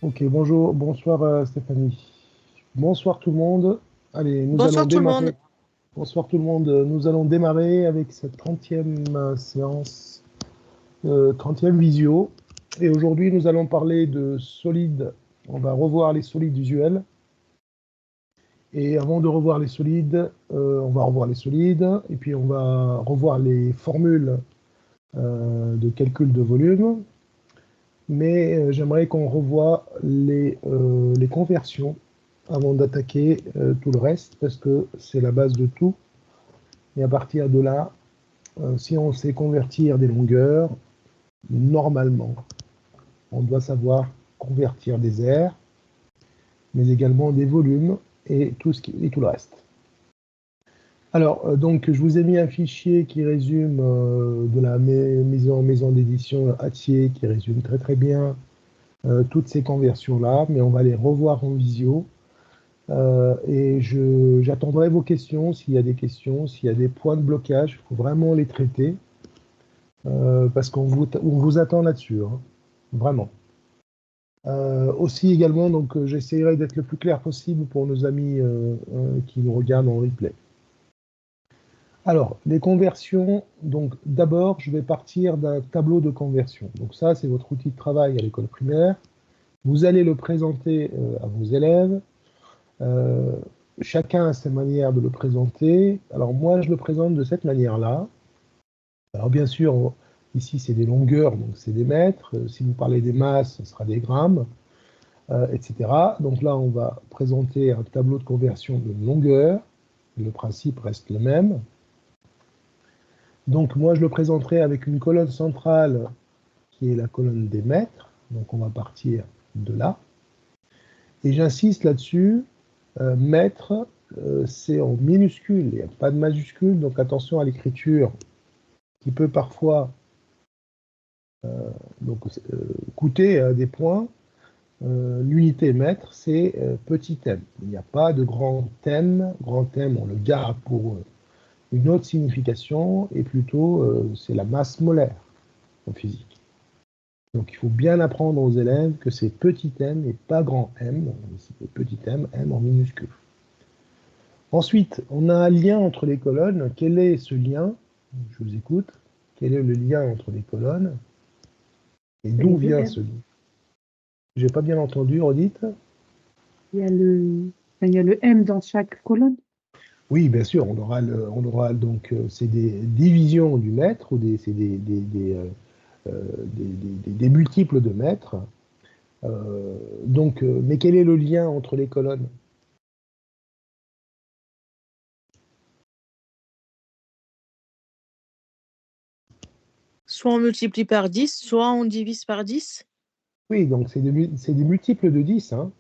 Ok, bonjour, bonsoir Stéphanie. Bonsoir tout le monde. Allez, nous allons Bonsoir tout le monde. démarrer. Bonsoir tout le monde. Nous allons démarrer avec cette 30e séance, 30e visio. Et aujourd'hui, nous allons parler de solides. On va revoir les solides usuels. Et avant de revoir les solides, on va revoir les solides. Et puis, on va revoir les formules de calcul de volume. Mais j'aimerais qu'on revoie les conversions avant d'attaquer tout le reste, parce que c'est la base de tout. Et à partir de là, si on sait convertir des longueurs, normalement, on doit savoir convertir des aires, mais également des volumes et tout le reste. Alors, donc, je vous ai mis un fichier qui résume de la maison d'édition Hatier, qui résume très très bien toutes ces conversions-là, mais on va les revoir en visio. Et j'attendrai vos questions, s'il y a des questions, s'il y a des points de blocage, il faut vraiment les traiter, parce on vous attend là-dessus, hein, vraiment. Aussi également, donc j'essaierai d'être le plus clair possible pour nos amis qui nous regardent en replay. Alors, les conversions, donc d'abord, je vais partir d'un tableau de conversion. Donc ça, c'est votre outil de travail à l'école primaire. Vous allez le présenter à vos élèves. Euh, Chacun a sa manière de le présenter. Alors moi, je le présente de cette manière-là. Alors bien sûr, ici, c'est des longueurs, donc c'est des mètres. Si vous parlez des masses, ce sera des grammes, etc. Donc là, on va présenter un tableau de conversion de longueur. Le principe reste le même. Donc moi, je le présenterai avec une colonne centrale qui est la colonne des mètres. Donc on va partir de là. Et j'insiste là-dessus, mètre, c'est en minuscule, il n'y a pas de majuscule, donc attention à l'écriture qui peut parfois donc, coûter des points. L'unité mètre, c'est petit m. Il n'y a pas de grand m. Grand m, on le garde pour une autre signification, et plutôt, c'est la masse molaire en physique. Donc il faut bien apprendre aux élèves que c'est petit m et pas grand m. C'est petit m, m en minuscule. Ensuite, on a un lien entre les colonnes. Quel est ce lien? Je vous écoute. Quel est le lien entre les colonnes? Et C'est d'où les deux vient M. ce lien? J'ai pas bien entendu, redites. Il y a le M dans chaque colonne. Oui, bien sûr, on aura donc c'est des divisions du mètre ou c'est des multiples de mètres. Mais quel est le lien entre les colonnes? Soit on multiplie par 10, soit on divise par 10. Oui, donc c'est des multiples de 10, hein.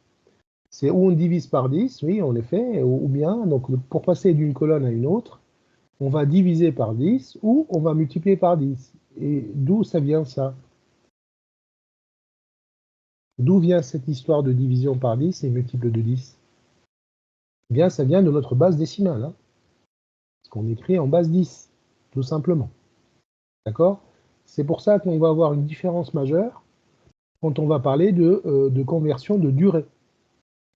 C'est où on divise par 10, oui, en effet, ou bien, donc pour passer d'une colonne à une autre, on va diviser par 10 ou on va multiplier par 10. Et d'où ça vient ça? D'où vient cette histoire de division par 10 et multiple de 10? Eh bien, ça vient de notre base décimale, hein, ce qu'on écrit en base 10, tout simplement. D'accord? C'est pour ça qu'on va avoir une différence majeure quand on va parler de conversion de durée.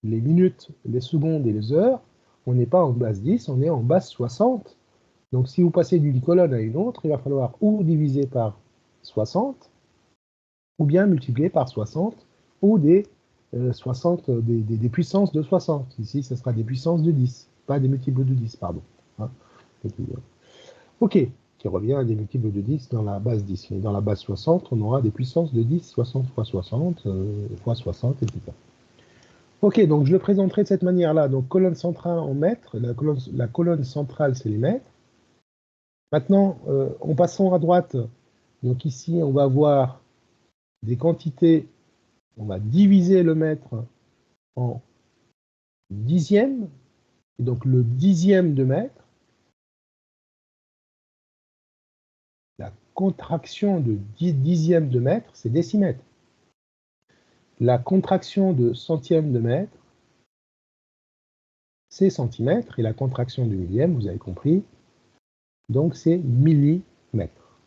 Les minutes, les secondes et les heures, on n'est pas en base 10, on est en base 60. Donc si vous passez d'une colonne à une autre, il va falloir ou diviser par 60, ou bien multiplier par 60, ou des 60, des puissances de 60. Ici, ce sera des puissances de 10, pas des multiples de 10, pardon. Hein. Ok, qui revient à des multiples de 10 dans la base 10. Mais dans la base 60, on aura des puissances de 10, 60 fois 60, fois 60, etc. Ok, donc je le présenterai de cette manière-là. Donc colonne centrale en mètres, la colonne centrale, c'est les mètres. Maintenant, en passant à droite, donc ici, on va avoir des quantités, on va diviser le mètre en dixièmes, et donc le dixième de mètre, la contraction de dixième de mètre, c'est décimètre. La contraction de centième de mètre, c'est centimètre, et la contraction de millième, vous avez compris, donc c'est millimètre.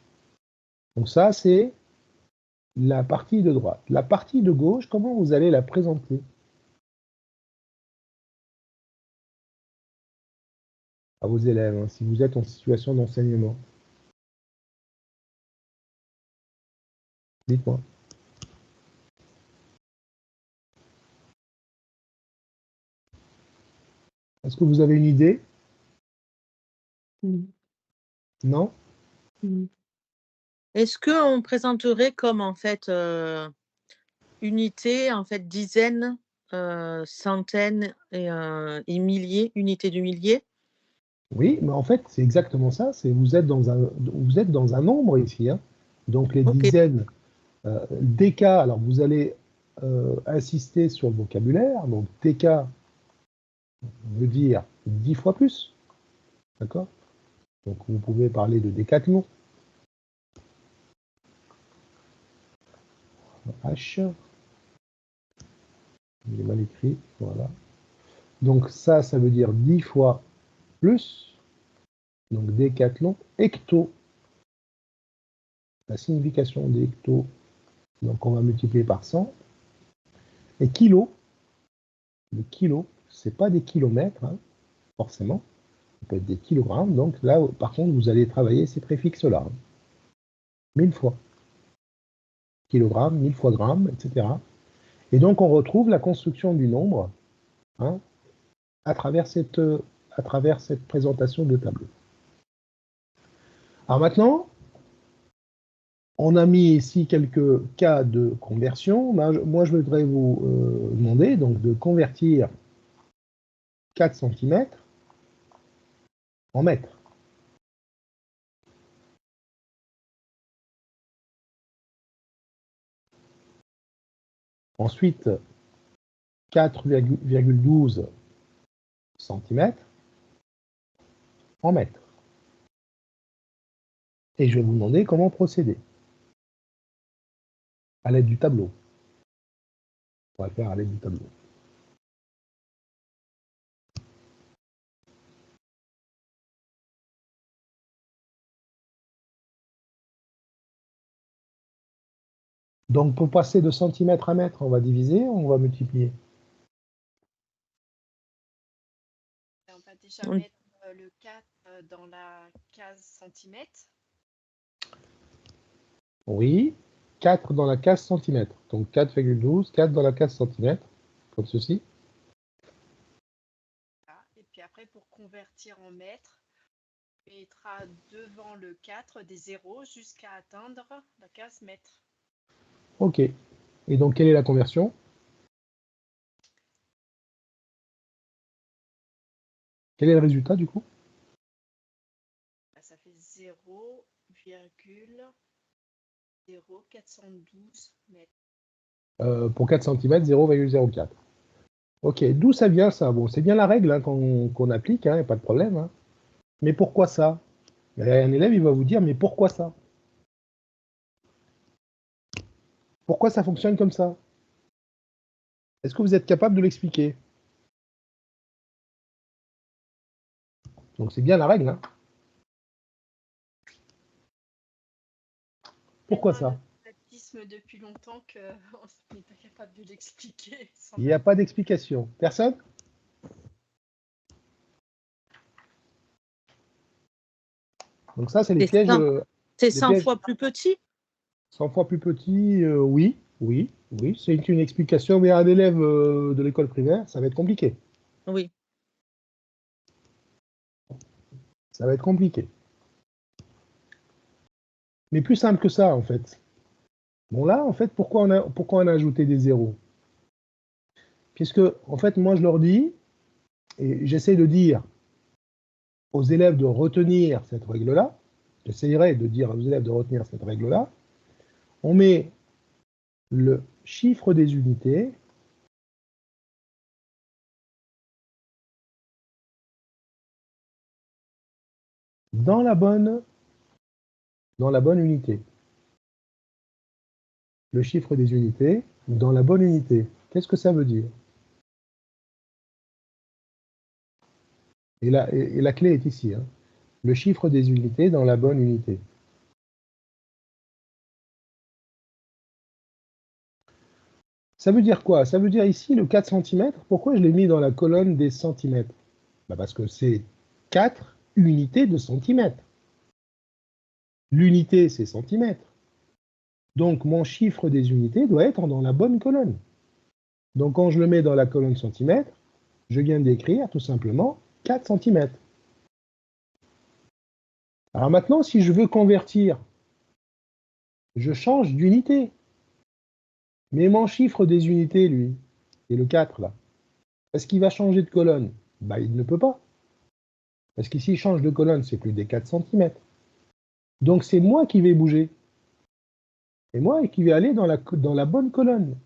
Donc ça, c'est la partie de droite. La partie de gauche, comment vous allez la présenter? À vos élèves, hein, si vous êtes en situation d'enseignement. Dites-moi. Est-ce que vous avez une idée? Non? Est-ce qu'on présenterait comme en fait unité, en fait dizaines, centaines et milliers, unités du millier? Oui, mais en fait, c'est exactement ça. Vous êtes dans un nombre ici, hein. Donc les Ok, dizaines, DK, alors vous allez insister sur le vocabulaire. Donc DK veut dire 10 fois plus. D'accord? Donc vous pouvez parler de décathlon. H. Il est mal écrit. Voilà. Donc ça veut dire 10 fois plus. Donc décathlon. Hecto. La signification des hecto. Donc on va multiplier par 100. Et kilo. Le kilo, c'est pas des kilomètres, hein, forcément. Ça peut être des kilogrammes. Donc là, par contre, vous allez travailler ces préfixes-là. Hein. 1000 fois. Kilogramme, 1000 fois gramme, etc. Et donc on retrouve la construction du nombre, hein, à travers cette présentation de tableau. Alors maintenant, on a mis ici quelques cas de conversion. Moi, je voudrais vous demander donc, de convertir 4 cm en mètres. Ensuite, 4,12 cm en mètres. Et je vais vous demander comment procéder à l'aide du tableau. On va le faire à l'aide du tableau. Donc pour passer de centimètre à mètre, on va diviser, on va multiplier. On va déjà mettre le 4 dans la case centimètre. Oui, 4 dans la case centimètre. Donc 4,12, 4 dans la case centimètre, comme ceci. Et puis après, pour convertir en mètres, on mettra devant le 4 des zéros jusqu'à atteindre la case mètre. Ok. Et donc, quelle est la conversion? Quel est le résultat, du coup? Ça fait 0,0412 mètres. Pour 4 cm, 0,04. Ok, d'où ça vient, ça? Bon, c'est bien la règle hein, qu'on applique, il n'y a pas de problème. Hein. Mais pourquoi ça? Un élève, il va vous dire, mais pourquoi ça? Pourquoi ça fonctionne comme ça? Est-ce que vous êtes capable de l'expliquer? Donc, c'est bien la règle. Hein. Pourquoi ça? Depuis longtemps qu'on n'est pas capable de l'expliquer. Il n'y a pas d'explication. Personne? Donc ça, c'est les pièges. C'est 100 fois plus petit? 100 fois plus petit, oui, oui, oui. C'est une explication, mais un élève de l'école primaire, ça va être compliqué. Oui. Ça va être compliqué. Mais plus simple que ça, en fait. Bon, là, en fait, pourquoi on a ajouté des zéros? Puisque, en fait, moi, je leur dis, et j'essaie de dire aux élèves de retenir cette règle-là, j'essayerai de dire aux élèves de retenir cette règle-là, on met le chiffre des unités dans la bonne unité. Le chiffre des unités dans la bonne unité. Qu'est-ce que ça veut dire? Et la clé est ici. Hein. Le chiffre des unités dans la bonne unité. Ça veut dire quoi? Ça veut dire ici le 4 cm. Pourquoi je l'ai mis dans la colonne des centimètres? Bah parce que c'est 4 unités de centimètres. L'unité, c'est centimètres. Donc mon chiffre des unités doit être dans la bonne colonne. Donc quand je le mets dans la colonne centimètres, je viens d'écrire tout simplement 4 cm. Alors maintenant, si je veux convertir, je change d'unité. Mais mon chiffre des unités, lui, c'est le 4 là. Est-ce qu'il va changer de colonne? Bah, il ne peut pas. Parce qu'ici, il change de colonne, c'est plus des 4 cm. Donc c'est moi qui vais bouger. C'est moi qui vais aller dans la bonne colonne.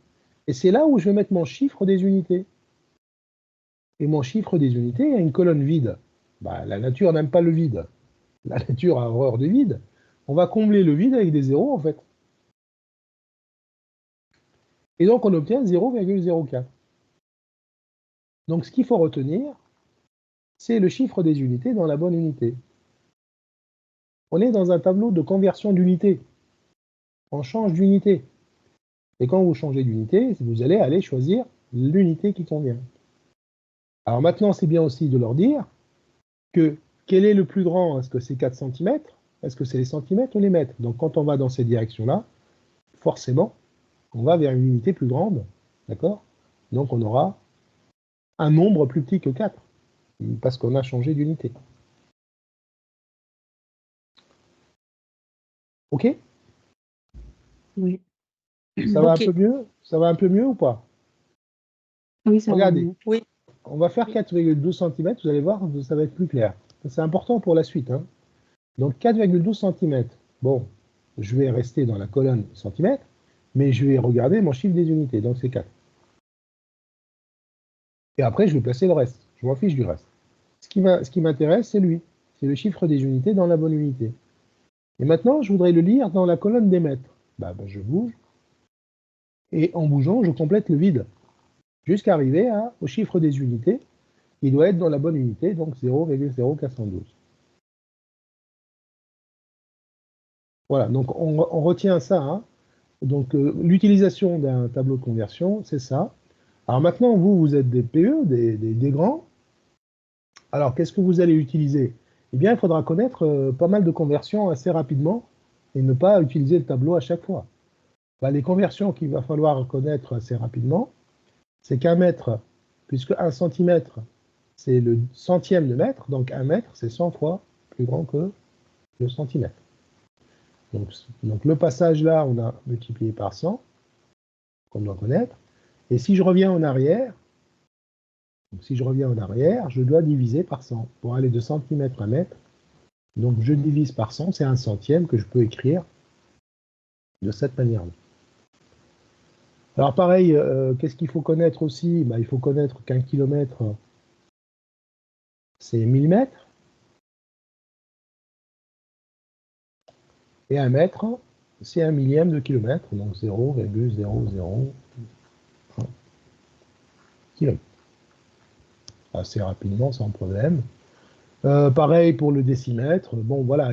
Et c'est là où je vais mettre mon chiffre des unités. Et mon chiffre des unités a une colonne vide. Bah, la nature n'aime pas le vide. La nature a horreur du vide. On va combler le vide avec des zéros, en fait. Et donc, on obtient 0,04. Donc, ce qu'il faut retenir, c'est le chiffre des unités dans la bonne unité. On est dans un tableau de conversion d'unité. On change d'unité. Et quand vous changez d'unité, vous allez aller choisir l'unité qui convient. Alors maintenant, c'est bien aussi de leur dire que quel est le plus grand? Est-ce que c'est 4 cm? Est-ce que c'est les centimètres ou les mètres? Donc quand on va dans ces directions-là, forcément, on va vers une unité plus grande. D'accord? Donc on aura un nombre plus petit que 4, parce qu'on a changé d'unité. OK? Oui. Ça va Ok. un peu mieux? Ça va un peu mieux ou pas? Oui, ça va Regardez, mieux. Oui. on va faire 4,12 cm, vous allez voir, ça va être plus clair. C'est important pour la suite. Hein. Donc 4,12 cm. Bon, je vais rester dans la colonne centimètres, mais je vais regarder mon chiffre des unités, donc c'est 4. Et après, je vais placer le reste. Je m'en fiche du reste. Ce qui m'intéresse, c'est lui. C'est le chiffre des unités dans la bonne unité. Et maintenant, je voudrais le lire dans la colonne des mètres. Je bouge. Et en bougeant, je complète le vide. Jusqu'à arriver au chiffre des unités. Il doit être dans la bonne unité, donc 0,0412. Voilà, donc on retient ça. Hein. Donc l'utilisation d'un tableau de conversion, c'est ça. Alors maintenant, vous êtes des PE, des grands. Alors qu'est-ce que vous allez utiliser? Eh bien, il faudra connaître pas mal de conversions assez rapidement et ne pas utiliser le tableau à chaque fois. Les conversions qu'il va falloir connaître assez rapidement, c'est qu'un mètre, puisque 1 centimètre, c'est le centième de mètre, donc 1 mètre, c'est 100 fois plus grand que le centimètre. Donc le passage là, on a multiplié par 100, qu'on doit connaître. Et si je reviens en arrière, je dois diviser par 100 pour aller de centimètre à mètre. Donc je divise par 100, c'est 1 centième que je peux écrire de cette manière-là. Alors pareil, qu'est-ce qu'il faut connaître aussi? Il faut connaître qu'un kilomètre, c'est 1000 mètres. Et 1 mètre, c'est 1 millième de kilomètre, donc 0,001 km. Assez rapidement, sans problème. Pareil pour le décimètre. Bon, voilà.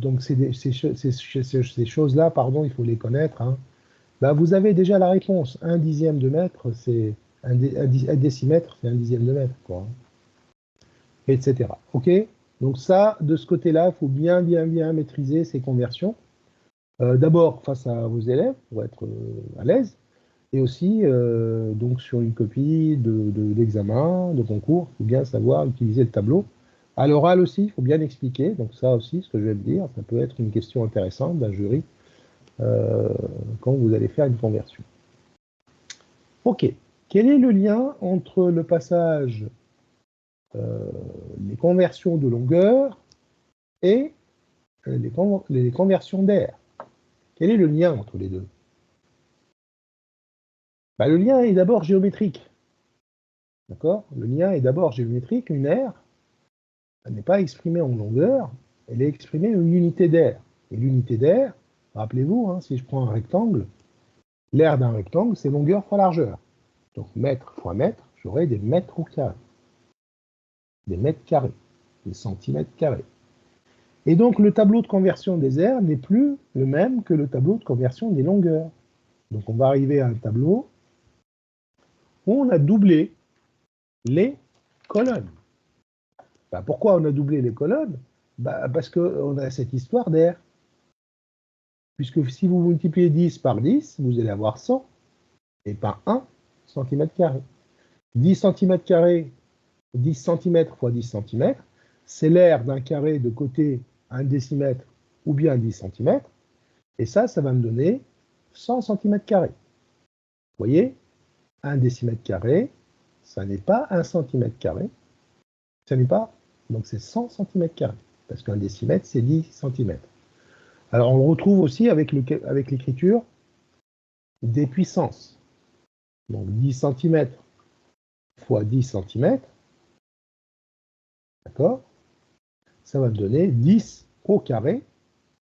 Donc, ces choses-là, pardon, il faut les connaître. Hein. Vous avez déjà la réponse. 1 dixième de mètre, c'est un décimètre, c'est 1 dixième de mètre, quoi. Etc. OK? Donc ça, de ce côté-là, il faut bien maîtriser ces conversions. D'abord, face à vos élèves, pour être à l'aise. Et aussi, donc sur une copie d'examen, de concours, il faut bien savoir utiliser le tableau. À l'oral aussi, il faut bien expliquer. Donc ça aussi, ce que je vais vous dire, ça peut être une question intéressante d'un jury quand vous allez faire une conversion. OK. Quel est le lien entre le passage, les conversions de longueur et les conversions d'air? Quel est le lien entre les deux? Le lien est d'abord géométrique. D'accord? Le lien est d'abord géométrique. Une aire, elle n'est pas exprimée en longueur, elle est exprimée en unité d'air. Et l'unité d'air, rappelez-vous, hein, si je prends un rectangle, l'aire d'un rectangle, c'est longueur fois largeur. Donc mètre fois mètre, j'aurai des mètres au carré, des mètres carrés, des centimètres carrés. Et donc le tableau de conversion des aires n'est plus le même que le tableau de conversion des longueurs. Donc on va arriver à un tableau où on a doublé les colonnes. Ben, pourquoi on a doublé les colonnes? Ben, parce qu'on a cette histoire d'air. Puisque si vous multipliez 10 par 10, vous allez avoir 100 et pas 1 cm². 10 cm², 10 cm fois 10 cm, c'est l'air d'un carré de côté 1 décimètre ou bien 10 cm. Et ça va me donner 100 cm². Vous voyez, 1 décimètre carré, ça n'est pas 1 cm². Ça n'est pas, donc c'est 100 cm². Parce qu'un décimètre, c'est 10 cm. Alors on le retrouve aussi avec l'écriture des puissances. Donc 10 cm fois 10 cm, d'accord? Ça va me donner 10 au carré,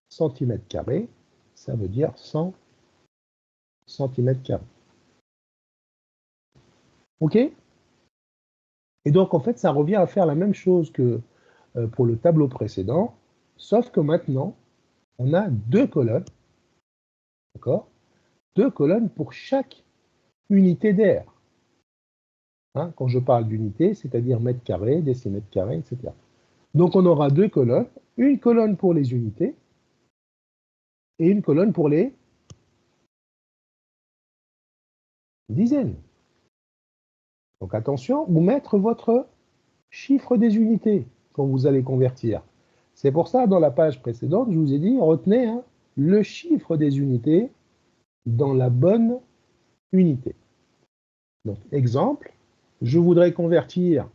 centimètre carré, ça veut dire 100 cm². OK? Et donc en fait, ça revient à faire la même chose que pour le tableau précédent, sauf que maintenant, on a deux colonnes, d'accord? Deux colonnes pour chaque unité d'air. Hein, quand je parle d'unité, c'est-à-dire mètre carré, décimètre carré, etc. Donc on aura deux colonnes, une colonne pour les unités et une colonne pour les dizaines. Donc attention, vous mettre votre chiffre des unités quand vous allez convertir. C'est pour ça, dans la page précédente, je vous ai dit, retenez le chiffre des unités dans la bonne unité. Donc, exemple, je voudrais convertir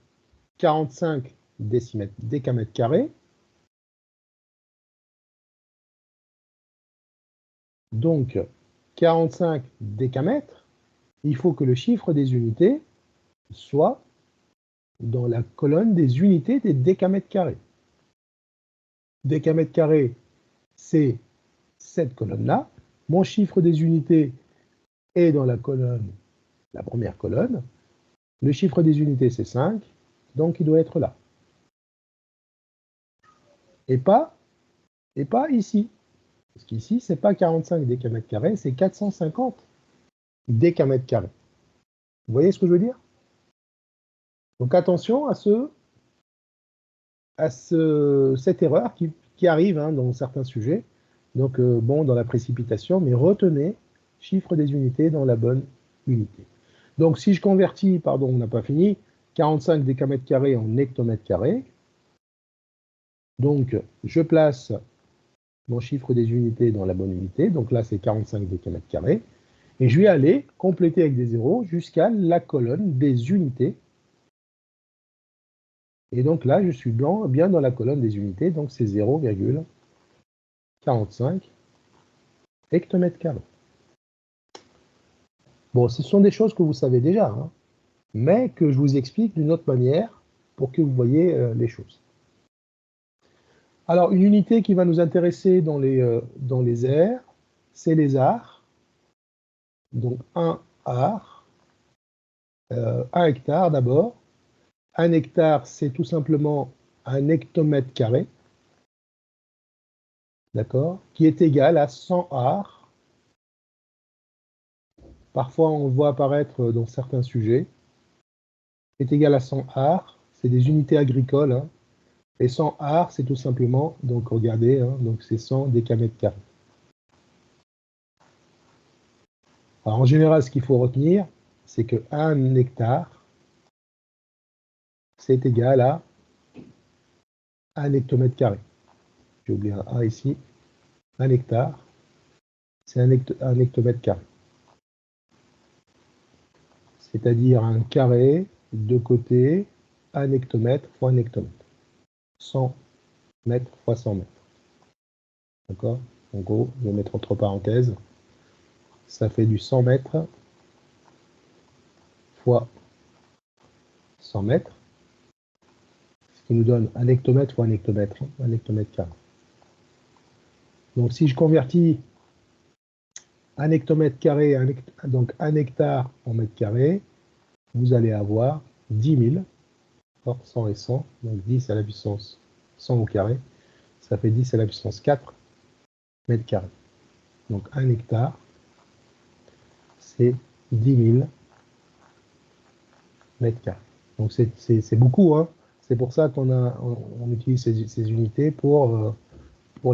45 décamètres carrés. Donc, 45 décamètres, il faut que le chiffre des unités soit dans la colonne des unités des décamètres carrés. Décamètre carré, c'est cette colonne-là. Mon chiffre des unités est dans la première colonne. Le chiffre des unités, c'est 5, donc il doit être là. Et pas ici. Parce qu'ici, ce n'est pas 45 décamètres carrés, c'est 450 décamètres carrés. Vous voyez ce que je veux dire? Donc attention à cette erreur qui arrive dans certains sujets. Donc bon, dans la précipitation, mais retenez chiffre des unités dans la bonne unité. Donc si je convertis, pardon, on n'a pas fini, 45 décamètres carrés en hectomètres carrés. Donc je place mon chiffre des unités dans la bonne unité. Donc là, c'est 45 décamètres carrés. Et je vais aller compléter avec des zéros jusqu'à la colonne des unités. Et donc là, je suis bien dans la colonne des unités. Donc c'est 0,45 hectomètres carrés. Bon, ce sont des choses que vous savez déjà, mais que je vous explique d'une autre manière pour que vous voyez les choses. Alors, une unité qui va nous intéresser dans les airs, c'est les arts. Donc, 1 art, 1 hectare d'abord. 1 hectare, c'est tout simplement 1 hectomètre carré, d'accord, qui est égal à 100 arts. Parfois, on le voit apparaître dans certains sujets. Est égal à 100 arts, c'est des unités agricoles. Et 100 arts, c'est tout simplement, donc regardez, donc c'est 100 décamètres carrés. Alors en général, ce qu'il faut retenir, c'est que 1 hectare, c'est égal à 1 hectomètre carré. J'ai oublié un A ici. 1 hectare, c'est 1 hectomètre carré. C'est-à-dire un carré de côté, 1 hectomètre fois 1 hectomètre. 100 mètres fois 100 mètres. D'accord? En gros, je vais mettre entre parenthèses. Ça fait du 100 mètres fois 100 mètres. Ce qui nous donne 1 hectomètre fois 1 hectomètre. 1 hectomètre carré. Donc si je convertis 1 hectomètre carré, donc 1 hectare en mètre carré, vous allez avoir 10 000, 100 et 100, donc 10 à la puissance 100 au carré, ça fait 10 à la puissance 4 mètres carrés. Donc 1 hectare, c'est 10 000 mètres carrés. Donc c'est beaucoup, hein. C'est pour ça on utilise ces unités pour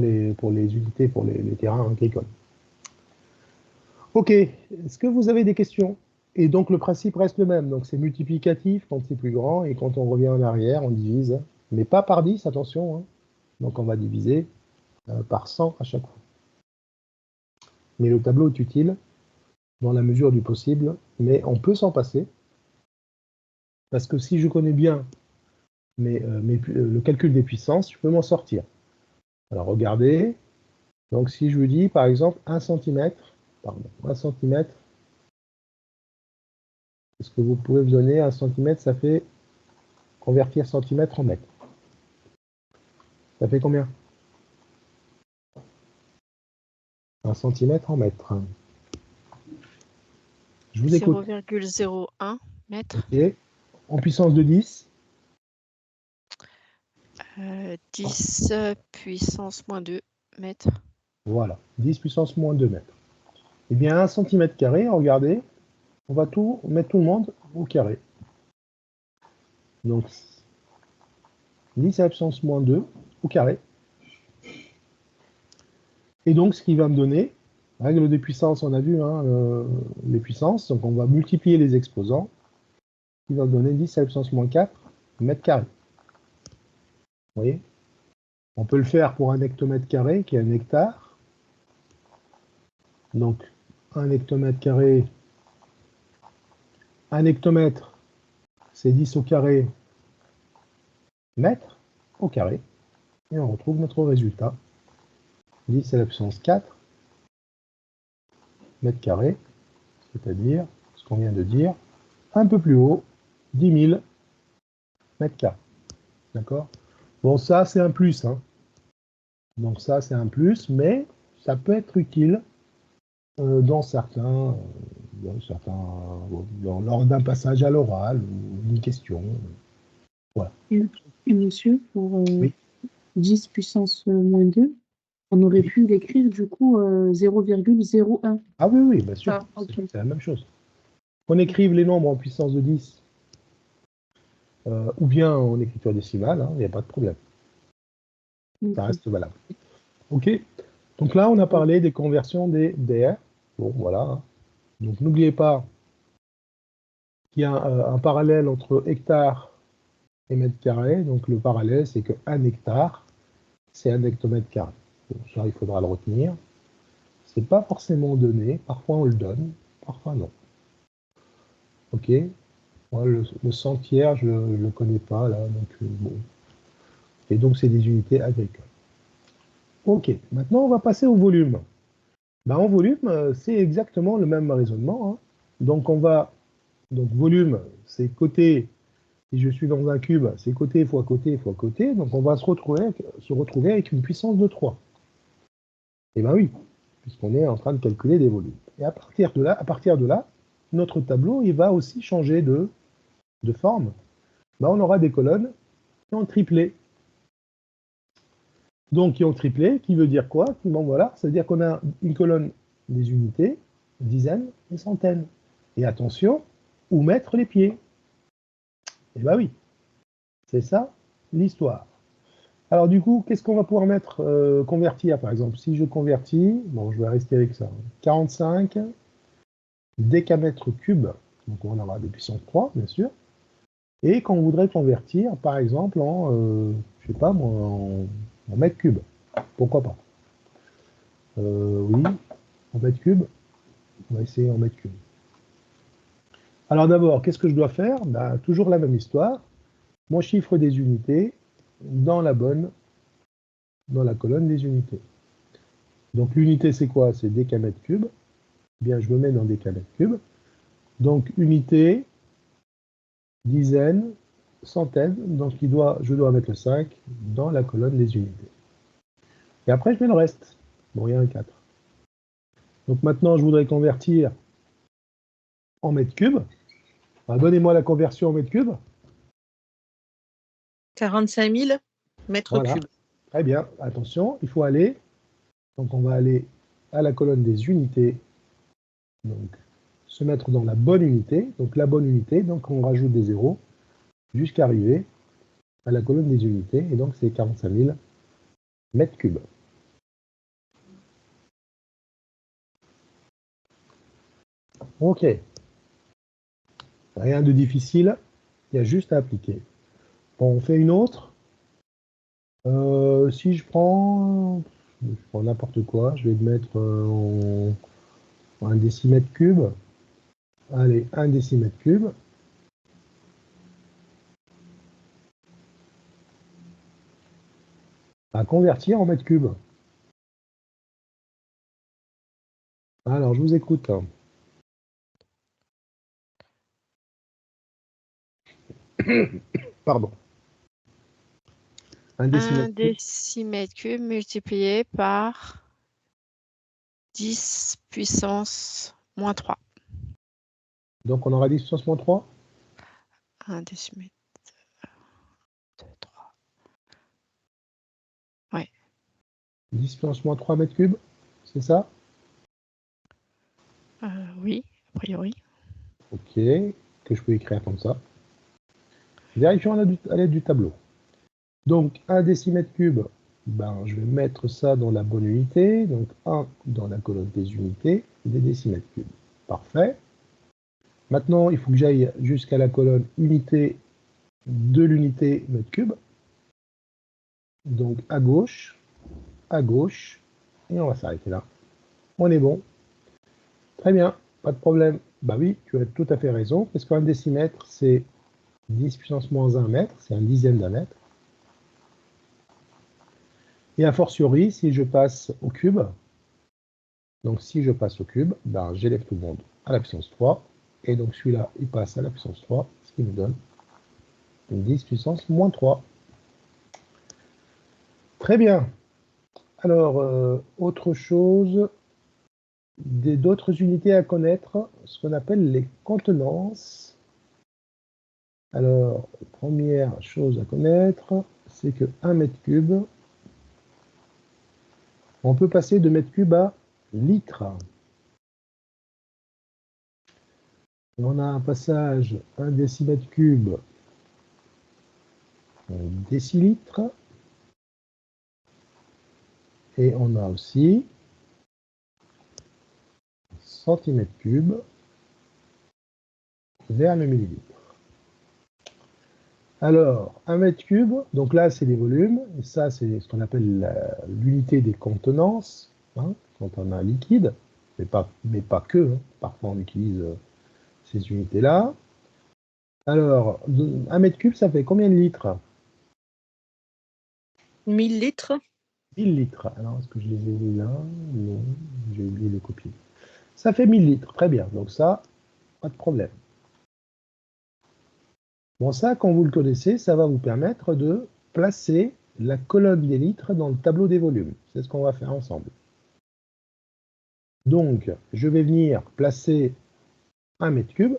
les unités, pour les terrains agricoles. Ok, est-ce que vous avez des questions? Et donc le principe reste le même, donc c'est multiplicatif quand c'est plus grand, et quand on revient en arrière, on divise, mais pas par 10, attention, hein. Donc on va diviser par 100 à chaque fois. Mais le tableau est utile dans la mesure du possible, mais on peut s'en passer, parce que si je connais bien le calcul des puissances, je peux m'en sortir. Alors regardez, donc si je vous dis par exemple 1 cm, est-ce que vous pouvez me donner 1 cm, ça fait convertir centimètre en mètre. Ça fait combien? 1 centimètre en mètre. Je vous écoute. 0,01 mètre. Ok. En puissance de 10. 10 puissance moins 2 mètres. Voilà, 10 puissance moins 2 mètres. Eh bien, 1 cm carré, regardez, on va mettre tout le monde au carré. Donc, 10 à la puissance moins 2 au carré. Et donc, ce qui va me donner, règle des puissances, on a vu hein, les puissances, donc on va multiplier les exposants, qui va me donner 10 à la puissance moins 4 mètres carrés. Vous voyez? On peut le faire pour un hectomètre carré, qui est un hectare. Donc, 1 hectomètre carré, 1 hectomètre, c'est 10 au carré mètres au carré. Et on retrouve notre résultat. 10 à la puissance 4 mètres carrés, c'est-à-dire ce qu'on vient de dire, un peu plus haut, 10 000 mètres carrés. D'accord? Bon, ça, c'est un plus. Hein. Donc ça, c'est un plus, mais ça peut être utile lors d'un passage à l'oral ou d'une question. Voilà. Et monsieur, pour Oui. 10 puissance moins 2, on aurait pu l'écrire du coup 0,01. Ah oui, oui, bien sûr, Ah, okay. C'est la même chose. On écrive les nombres en puissance de 10 ou bien en écriture décimale, il n'y a pas de problème. Ça reste valable. Ok. Donc là, on a parlé des conversions des DR. Bon, voilà. Donc n'oubliez pas qu'il y a un parallèle entre hectare et mètre carré. Donc le parallèle, c'est que 1 hectare, c'est 1 hectomètre carré. Bon, ça, il faudra le retenir. C'est pas forcément donné. Parfois, on le donne. Parfois, non. Ok. Moi, le centière, je ne le connais pas, là. Donc, bon. Et donc, c'est des unités agricoles. Ok. Maintenant, on va passer au volume. Ben, en volume, c'est exactement le même raisonnement. Hein. Donc, donc, volume, c'est côté. Si je suis dans un cube, c'est côté fois côté fois côté. Donc, on va se retrouver avec une puissance de 3. Eh bien oui, puisqu'on est en train de calculer des volumes. Et à partir de là, notre tableau, il va aussi changer de forme. Ben, on aura des colonnes qui ont triplé. Donc, qui ont triplé, qui veut dire quoi? Bon, voilà, ça veut dire qu'on a une colonne des unités, dizaines et centaines. Et attention, où mettre les pieds? Eh bien oui, c'est ça l'histoire. Alors du coup, qu'est-ce qu'on va pouvoir convertir par exemple? Si je convertis, bon, je vais rester avec ça, 45 décamètres cubes, donc on aura des puissances 3, bien sûr, et qu'on voudrait convertir par exemple en, je sais pas moi, en mètres cubes, pourquoi pas? Oui, en mètres cubes, on va essayer en mètres cubes. Alors d'abord, qu'est-ce que je dois faire? Ben, toujours la même histoire, mon chiffre des unités dans la colonne des unités. Donc l'unité c'est quoi? C'est décamètres cubes. Bien, je me mets dans décamètres cubes. Donc unité, dizaines, centaines. Donc je dois mettre le 5 dans la colonne des unités. Et après je mets le reste. Bon, il y a un 4. Donc maintenant je voudrais convertir en mètres cubes. Donnez-moi la conversion en mètres cubes. 45 000 mètres cubes. Très bien. Attention, il faut aller. Donc on va aller à la colonne des unités. Donc se mettre dans la bonne unité. Donc la bonne unité, donc on rajoute des zéros jusqu'à arriver à la colonne des unités. Et donc c'est 45 000 mètres cubes. Ok. Rien de difficile, il y a juste à appliquer. Bon, on fait une autre. Si je prends n'importe quoi, je vais le mettre en 1 décimètre cube. Allez, 1 décimètre cube. À convertir en mètre cube. Alors, je vous écoute. Pardon. 1 1 décimètre cube. décimètre cube multiplié par 10 puissance moins 3. Donc, on aura 10 puissance moins 3. 1 décimètre. 2, 3. Ouais. 10 puissance moins 3 mètres cubes. C'est ça? Oui, a priori. Ok. Que je peux écrire comme ça. Vérifions à l'aide du tableau. Donc, 1 décimètre cube, ben, je vais mettre ça dans la bonne unité. Donc, 1 dans la colonne des unités et des décimètres cubes. Parfait. Maintenant, il faut que j'aille jusqu'à la colonne unité de l'unité mètre cube. Donc, à gauche, et on va s'arrêter là. On est bon. Très bien, pas de problème. Bah oui, tu as tout à fait raison, parce qu'un décimètre, c'est 10 puissance moins 1 mètre, c'est un dixième d'un mètre. Et a fortiori, si je passe au cube, donc si je passe au cube, ben, j'élève tout le monde à la puissance 3, et donc celui-là, il passe à la puissance 3, ce qui nous donne une 10 puissance moins 3. Très bien. Alors, autre chose, d'autres unités à connaître, ce qu'on appelle les contenances. Alors, première chose à connaître, c'est que 1 mètre cube, on peut passer de mètre cube à litre. Et on a un passage 1 décimètre cube en décilitre. Et on a aussi centimètre cube vers le millilitre. Alors, 1 mètre cube, donc là c'est les volumes, et ça c'est ce qu'on appelle l'unité des contenances, hein, quand on a un liquide, mais pas que, hein. Parfois on utilise ces unités-là. Alors, 1 mètre cube, ça fait combien de litres? 1000 litres. 1000 litres. Alors, est-ce que je les ai mis là? Non, j'ai oublié de les copier. Ça fait 1000 litres, très bien. Donc ça, pas de problème. Bon, ça, quand vous le connaissez, ça va vous permettre de placer la colonne des litres dans le tableau des volumes. C'est ce qu'on va faire ensemble. Donc, je vais venir placer 1 mètre cube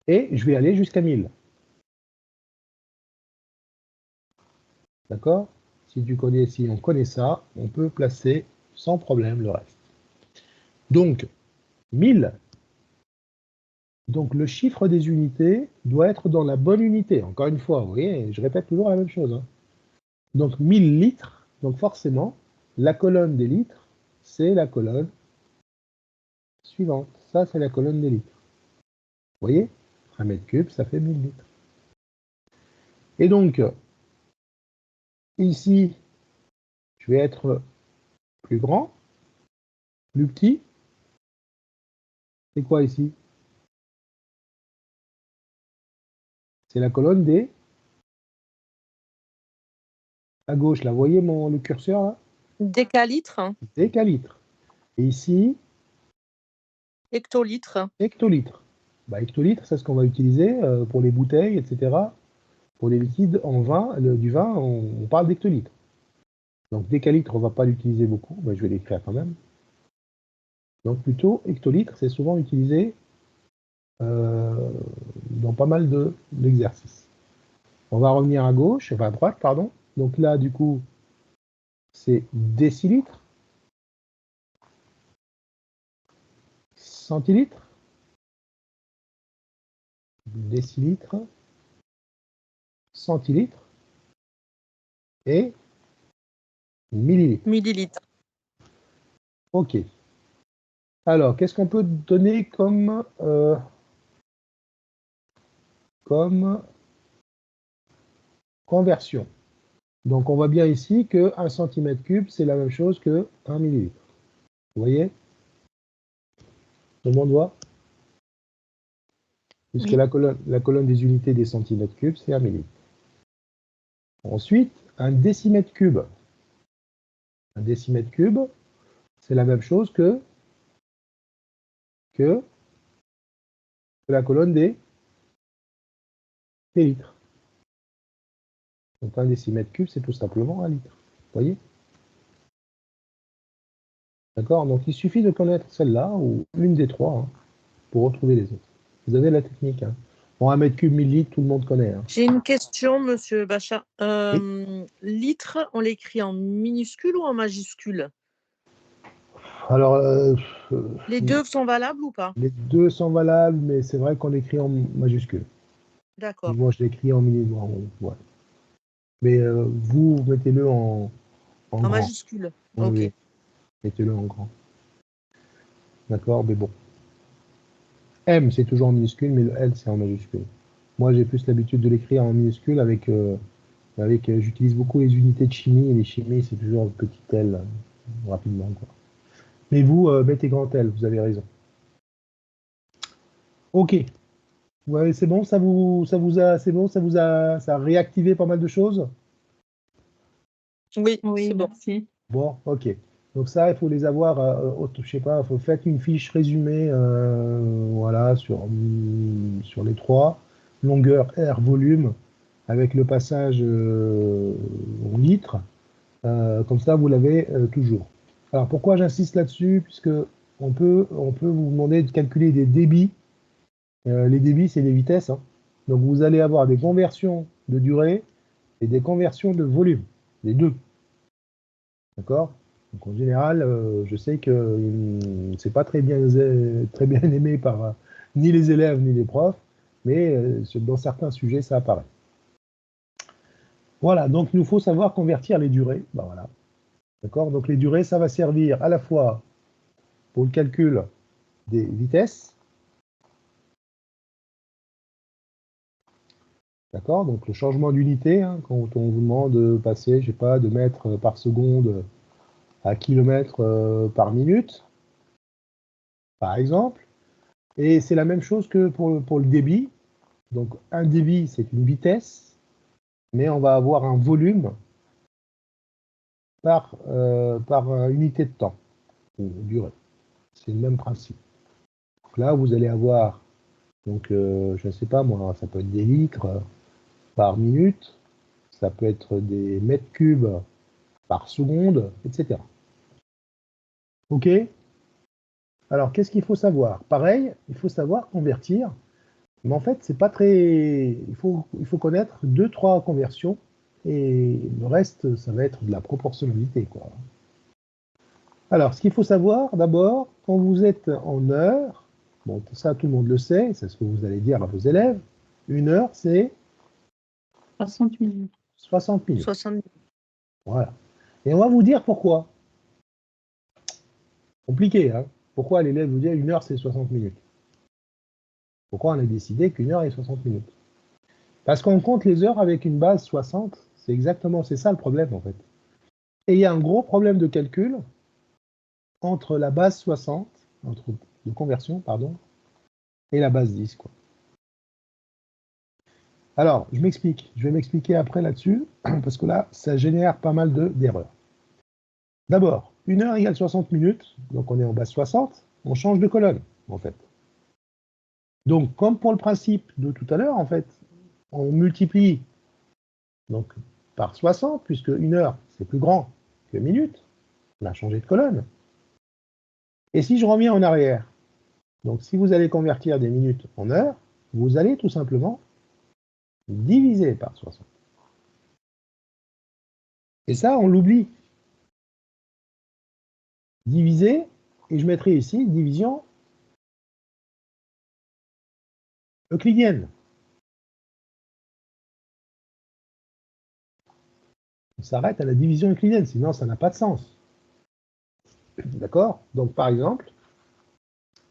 et je vais aller jusqu'à 1000. D'accord? Si on connaît ça, on peut placer sans problème le reste. Donc, 1000. Donc, le chiffre des unités doit être dans la bonne unité. Encore une fois, vous voyez, je répète toujours la même chose, hein. Donc, 1000 litres. Donc, forcément, la colonne des litres, c'est la colonne suivante. Ça, c'est la colonne des litres. Vous voyez? 1 mètre cube, ça fait 1000 litres. Et donc, ici, je vais être plus grand, plus petit. C'est quoi ici? C'est la colonne des... À gauche, là, vous voyez le curseur, là? Décalitre. Décalitre. Et ici, Hectolitre. hectolitre. Bah, hectolitre, c'est ce qu'on va utiliser pour les bouteilles, etc. Pour les liquides en vin, du vin, on parle d'hectolitre. Donc décalitre, on ne va pas l'utiliser beaucoup, mais je vais l'écrire quand même. Donc plutôt, hectolitre, c'est souvent utilisé dans pas mal d'exercices. On va revenir à gauche, enfin à droite, pardon. Donc là, du coup, c'est décilitre. centilitres, décilitres, centilitres et millilitres. Millilitres. OK. Alors, qu'est-ce qu'on peut donner comme conversion? Donc, on voit bien ici que 1 cm3, c'est la même chose que 1 millilitre. Vous voyez? Tout le monde voit? Puisque Oui. la colonne des unités des centimètres cubes, c'est 1 millilitre. Ensuite, un décimètre cube. Un décimètre cube, c'est la même chose que la colonne des litres. Donc, un décimètre cube, c'est tout simplement 1 litre. Vous voyez? D'accord? Donc, il suffit de connaître celle-là, ou une des trois, hein, pour retrouver les autres. Vous avez la technique. Hein. Bon, 1 mètre cube, 1000 litres, tout le monde connaît. Hein. J'ai une question, monsieur Bachat. Oui. Litres, on l'écrit en minuscule ou en majuscule? Alors, Les deux sont valables ou pas? les deux sont valables, mais c'est vrai qu'on l'écrit en majuscule. D'accord. Moi, je l'écris en minuscule. Ouais. Mais vous mettez-le en En grand. majuscule. Oui, Ok. oui. Mettez-le en grand. D'accord, mais bon. M, c'est toujours en minuscule, mais le L, c'est en majuscule. Moi, j'ai plus l'habitude de l'écrire en minuscule avec j'utilise beaucoup les unités de chimie, et les chimies, c'est toujours petit L, rapidement, quoi. Mais vous, mettez grand L, vous avez raison. Ok. Ouais, c'est bon, ça a réactivé pas mal de choses? Oui, Oui, c'est bon. merci. Bon, ok. Donc ça, il faut les avoir, je sais pas, faut faire une fiche résumée, voilà, sur les trois, longueur, air, volume, avec le passage en litres. Comme ça, vous l'avez toujours. Alors pourquoi j'insiste là-dessus? Puisque on peut vous demander de calculer des débits. Les débits, c'est des vitesses. Hein. Donc vous allez avoir des conversions de durée et des conversions de volume, les deux. D'accord? Donc en général, je sais que c'est pas très bien aimé par ni les élèves ni les profs, mais dans certains sujets, ça apparaît. Voilà, donc il nous faut savoir convertir les durées. Ben voilà. D'accord? Donc les durées, ça va servir à la fois pour le calcul des vitesses. D'accord? Donc le changement d'unité, hein, quand on vous demande de passer, je sais pas, de mètres par seconde à kilomètres par minute, par exemple. Et c'est la même chose que pour le débit. Donc un débit, c'est une vitesse, mais on va avoir un volume par unité de temps, ou durée. C'est le même principe. Donc là, vous allez avoir, donc, je ne sais pas moi, ça peut être des litres par minute, ça peut être des mètres cubes par seconde, etc. OK? Alors, qu'est-ce qu'il faut savoir? Pareil, il faut savoir convertir, mais en fait, c'est pas très. Il faut connaître 2-3 conversions, et le reste, ça va être de la proportionnalité, quoi. Alors, ce qu'il faut savoir, d'abord, quand vous êtes en heure, bon, ça, tout le monde le sait, c'est ce que vous allez dire à vos élèves, une heure, c'est 60 minutes. 60 minutes. 60. Voilà. Et on va vous dire pourquoi. Compliqué, hein? Pourquoi l'élève vous dit une heure, c'est 60 minutes? Pourquoi on a décidé qu'une heure est 60 minutes? Parce qu'on compte les heures avec une base 60, c'est ça le problème, en fait. Et il y a un gros problème de calcul entre la base 60, de conversion, pardon, et la base 10, quoi. Alors, je vais m'expliquer après là-dessus, parce que là, ça génère pas mal d'erreurs. D'abord, une heure égale 60 minutes, donc on est en base 60, on change de colonne, en fait. Donc, comme pour le principe de tout à l'heure, en fait, on multiplie donc, par 60, puisque une heure, c'est plus grand que minute, on a changé de colonne. Et si je reviens en arrière, donc si vous allez convertir des minutes en heures, vous allez tout simplement diviser par 60. Et ça, on l'oublie. Diviser, et je mettrai ici division euclidienne. On s'arrête à la division euclidienne, sinon ça n'a pas de sens. D'accord? Donc par exemple,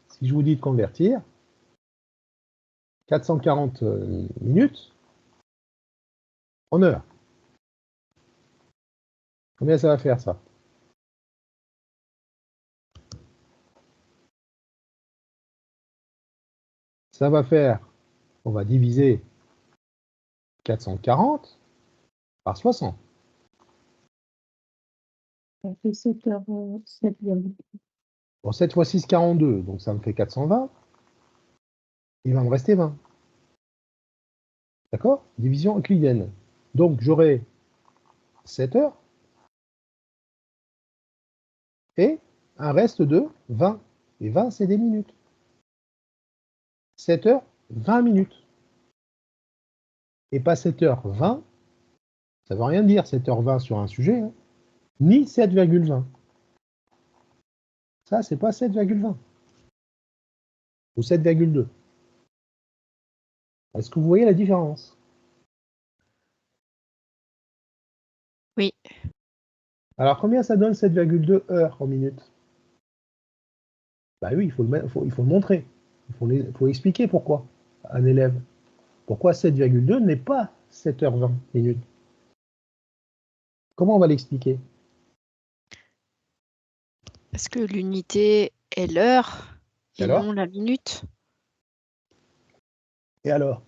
si je vous dis de convertir 440 minutes en heures, combien ça va faire ça? Ça va faire, on va diviser 440 par 60. Ça fait 7 heures, 7 Bon, 7 fois 6, 42, donc ça me fait 420. Il va me rester 20. D'accord? Division euclidienne. Donc j'aurai 7 heures et un reste de 20. Et 20, c'est des minutes. 7 heures, 20 minutes. Et pas 7 heures 20. Ça ne veut rien dire 7 heures 20 sur un sujet, hein, ni 7,20. Ça, c'est pas 7,20. Ou 7,2. Est-ce que vous voyez la différence? Oui. Alors, combien ça donne 7,2 heures en minutes? Bah oui, il faut le montrer. Il faut expliquer pourquoi à un élève. Pourquoi 7,2 n'est pas 7h20 minutes? Comment on va l'expliquer? Est-ce que l'unité est l'heure et Alors? non la minute? Et alors?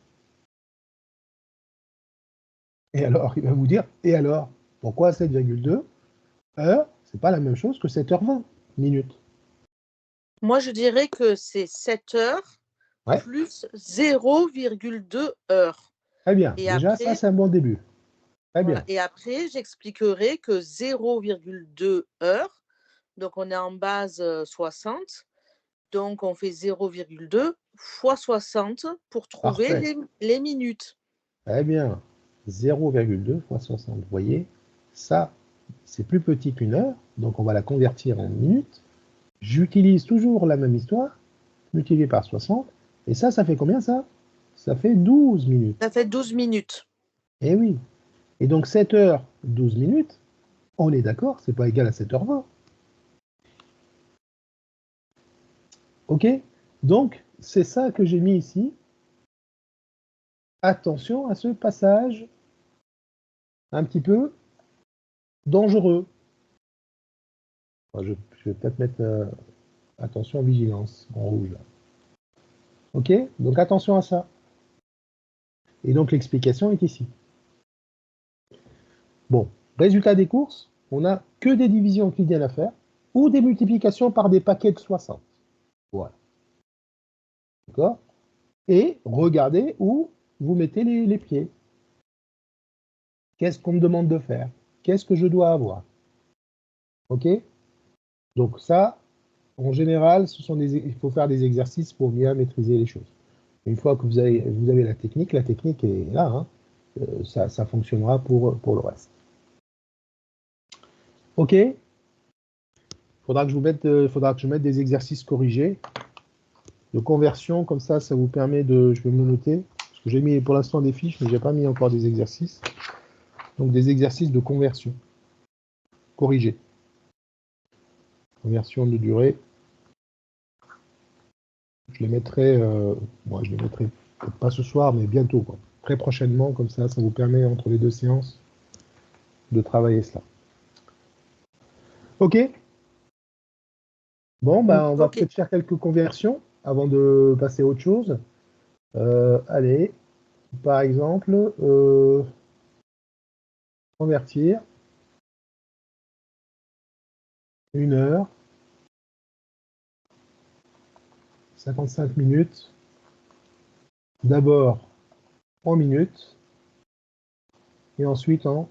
Et alors? Il va vous dire, et alors? Pourquoi 7,2 heures, c'est pas la même chose que 7h20 minutes? Moi, je dirais que c'est 7 heures Ouais, plus 0,2 heures. très bien. Et Déjà, ça, après, c'est un bon début. Très voilà. bien. Et après, j'expliquerai que 0,2 heures, donc on est en base 60, donc on fait 0,2 fois 60 pour trouver Parfait. les minutes. Très bien. 0,2 fois 60. Vous voyez, ça, c'est plus petit qu'une heure, donc on va la convertir en minutes. J'utilise toujours la même histoire, multiplié par 60. Et ça fait combien ça? Ça fait 12 minutes. Ça fait 12 minutes. Eh oui. Et donc 7 heures, 12 minutes, on est d'accord, c'est pas égal à 7h20. OK? Donc, c'est ça que j'ai mis ici. Attention à ce passage un petit peu dangereux. Enfin, je vais peut-être mettre attention vigilance en rouge là. OK? Donc attention à ça. Et donc l'explication est ici. Bon, résultat des courses, on n'a que des divisions euclidiennes à faire ou des multiplications par des paquets de 60. Voilà. D'accord? Et regardez où vous mettez les pieds. Qu'est-ce qu'on me demande de faire? Qu'est-ce que je dois avoir? OK? Donc ça, en général, il faut faire des exercices pour bien maîtriser les choses. Une fois que vous avez la technique est là. Hein. Ça fonctionnera pour le reste. OK? Faudra que je mette des exercices corrigés de conversion, comme ça vous permet de... Je vais me le noter, parce que j'ai mis pour l'instant des fiches, mais j'ai pas mis encore des exercices. Donc des exercices de conversion corrigés. Conversion de durée. Je les mettrai, je les mettrai peut-être pas ce soir, mais bientôt, quoi. Très prochainement, comme ça vous permet entre les deux séances de travailler cela. OK? Bon, on va OK. peut-être faire quelques conversions avant de passer à autre chose. Allez, par exemple, convertir 1 heure, 55 minutes, d'abord en minutes et ensuite en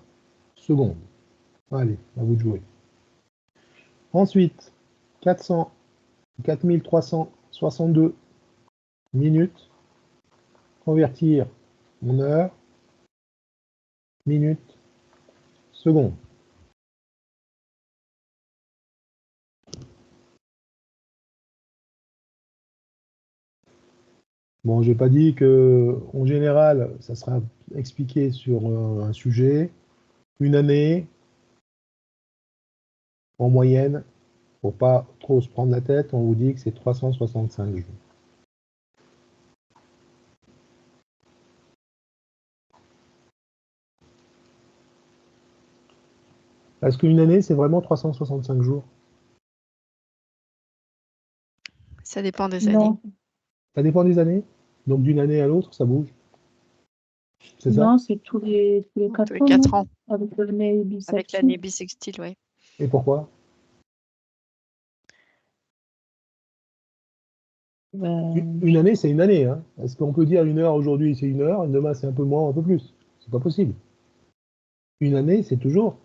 secondes. Allez, à vous de jouer. Ensuite, 4362 minutes, convertir en heures, minutes, secondes. Bon, je n'ai pas dit que, en général, ça sera expliqué sur un sujet, une année, en moyenne, pour pas trop se prendre la tête, on vous dit que c'est 365 jours. Est-ce qu'une année, c'est vraiment 365 jours? Ça dépend des années. Non, Ça dépend des années. Donc d'une année à l'autre, ça bouge. C'est ça? non, c'est tous les Tous 4 les ans, 4 non? ans, Avec l'année avec bissextile. l'année bissextile, oui. Et pourquoi? Ben, Une année, c'est une année. Hein. Est-ce qu'on peut dire une heure aujourd'hui, c'est une heure, et demain, c'est un peu moins, un peu plus? C'est pas possible. Une année, c'est toujours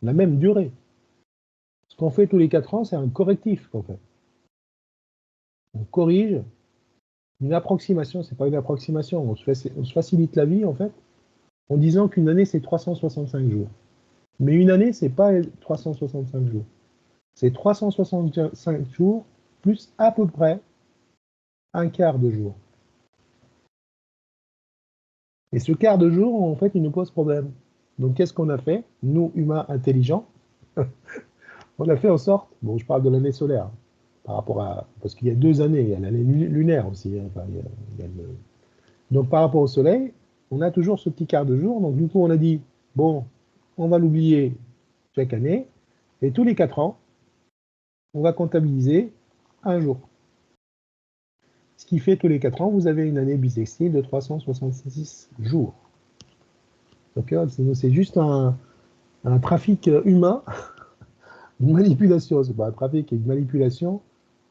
la même durée. Ce qu'on fait tous les 4 ans, c'est un correctif qu'on fait. On corrige une approximation, c'est pas une approximation, on se facilite la vie en fait, en disant qu'une année c'est 365 jours. Mais une année, c'est pas 365 jours. C'est 365 jours plus à peu près un quart de jour. Et ce quart de jour, en fait, il nous pose problème. Donc qu'est-ce qu'on a fait, nous, humains intelligents? On a fait en sorte, bon, je parle de l'année solaire, hein, par rapport à, parce qu'il y a 2 années, il y a l'année lunaire aussi. Hein, enfin, il y a donc par rapport au soleil, on a toujours ce petit quart de jour. Donc du coup, on a dit, bon, on va l'oublier chaque année, et tous les 4 ans, on va comptabiliser un jour. Ce qui fait que tous les 4 ans, vous avez une année bissextile de 366 jours. Donc c'est juste un trafic humain, une manipulation. C'est pas un trafic, c'est une manipulation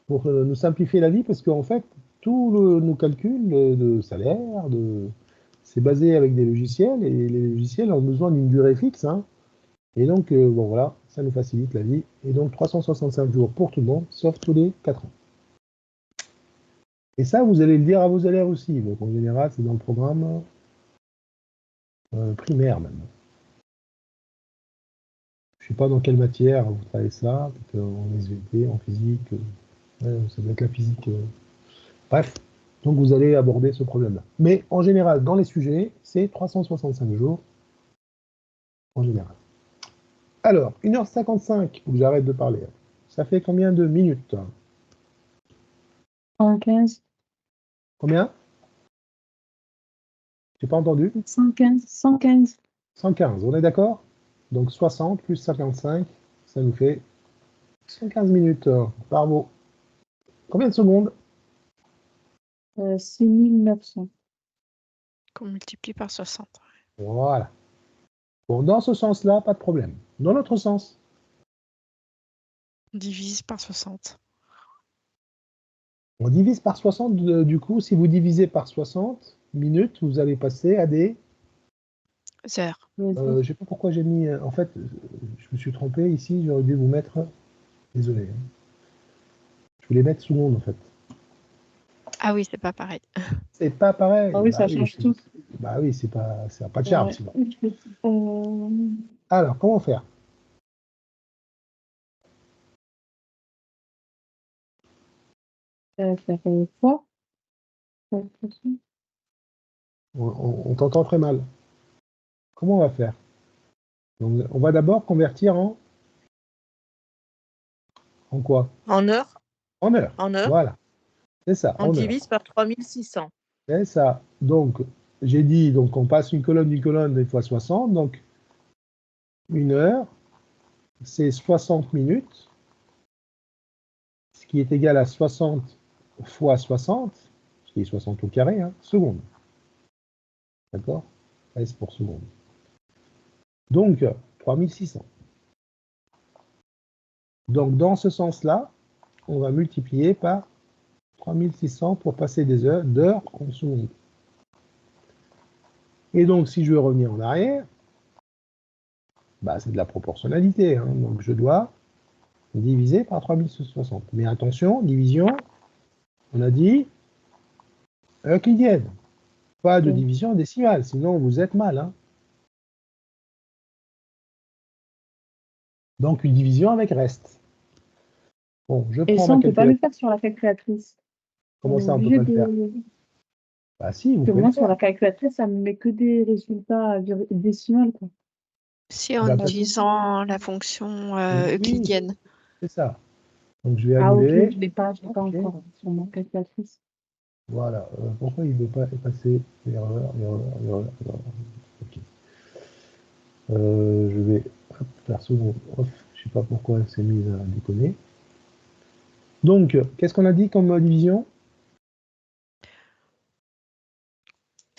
pour nous simplifier la vie, parce qu'en fait, tous nos calculs de salaire, c'est basé avec des logiciels, et les logiciels ont besoin d'une durée fixe. Hein. Et donc, bon voilà, ça nous facilite la vie. Et donc, 365 jours pour tout le monde, sauf tous les 4 ans. Et ça, vous allez le dire à vos élèves aussi. Donc, en général, c'est dans le programme primaire même. Je ne sais pas dans quelle matière vous travaillez ça, peut-être en SVT, en physique, ça doit être la physique. Bref, donc vous allez aborder ce problème-là. Mais en général, dans les sujets, c'est 365 jours en général. Alors, 1h55, faut que j'arrête de parler. Ça fait combien de minutes? 115, Combien? J'ai pas entendu. 115, 115. 115, on est d'accord? Donc 60 plus 55, ça nous fait 115 minutes. Bravo. Combien de secondes? 6900. Qu'on multiplie par 60. Voilà. Bon, dans ce sens-là, pas de problème. Dans l'autre sens, On divise par 60. on divise par 60. Du coup, si vous divisez par 60 minutes, vous allez passer à des... Heures. je sais pas pourquoi j'ai mis... en fait, je me suis trompé ici. J'aurais dû vous mettre... Désolé. Hein. Je voulais mettre secondes, en fait. Ah oui, c'est pas pareil. C'est pas pareil. Ah oui, Bah ça oui, change tout. bah oui, c'est pas, ça n'a pas de charme, Ouais. sinon. Euh, Alors, comment faire? faire quoi? On t'entend très mal. Comment on va faire? Donc, on va d'abord convertir en quoi? En heures. En heures. En heures. Voilà. C'est ça, On en heures. divise par 3600. C'est ça. Donc, j'ai dit, donc on passe une colonne, des fois 60. Donc, une heure, c'est 60 minutes, ce qui est égal à 60 fois 60, ce qui est 60 au carré, hein, secondes. D'accord? S pour seconde. Donc, 3600. Donc, dans ce sens-là, on va multiplier par 3600 pour passer des heures d'heures en secondes. Et donc, si je veux revenir en arrière, bah, c'est de la proportionnalité. Hein, donc, je dois diviser par 3060. Mais attention, division, on a dit euclidienne. Pas de division décimale, sinon vous êtes mal. Hein. Donc, une division avec reste. Bon, je Et prends ça, ma on ne peut pas calculatrice. le faire sur la calculatrice. Comment On est ça, on ne peut obligé pas le faire? Bah si, vous Que pouvez moi, le sur faire. la calculatrice, ça me met que des résultats décimales, quoi. Si Ah en bah, utilisant la fonction oui, euclidienne. c'est ça. Donc je vais Ah, ok, annuler. je l'ai pas Ok. encore sur ma calculatrice. Voilà. Pourquoi il ne veut pas effacer erreur, erreur, erreur, erreur. Ok. Je vais faire second off. Je ne sais pas pourquoi elle s'est mise à déconner. Donc, qu'est-ce qu'on a dit comme division?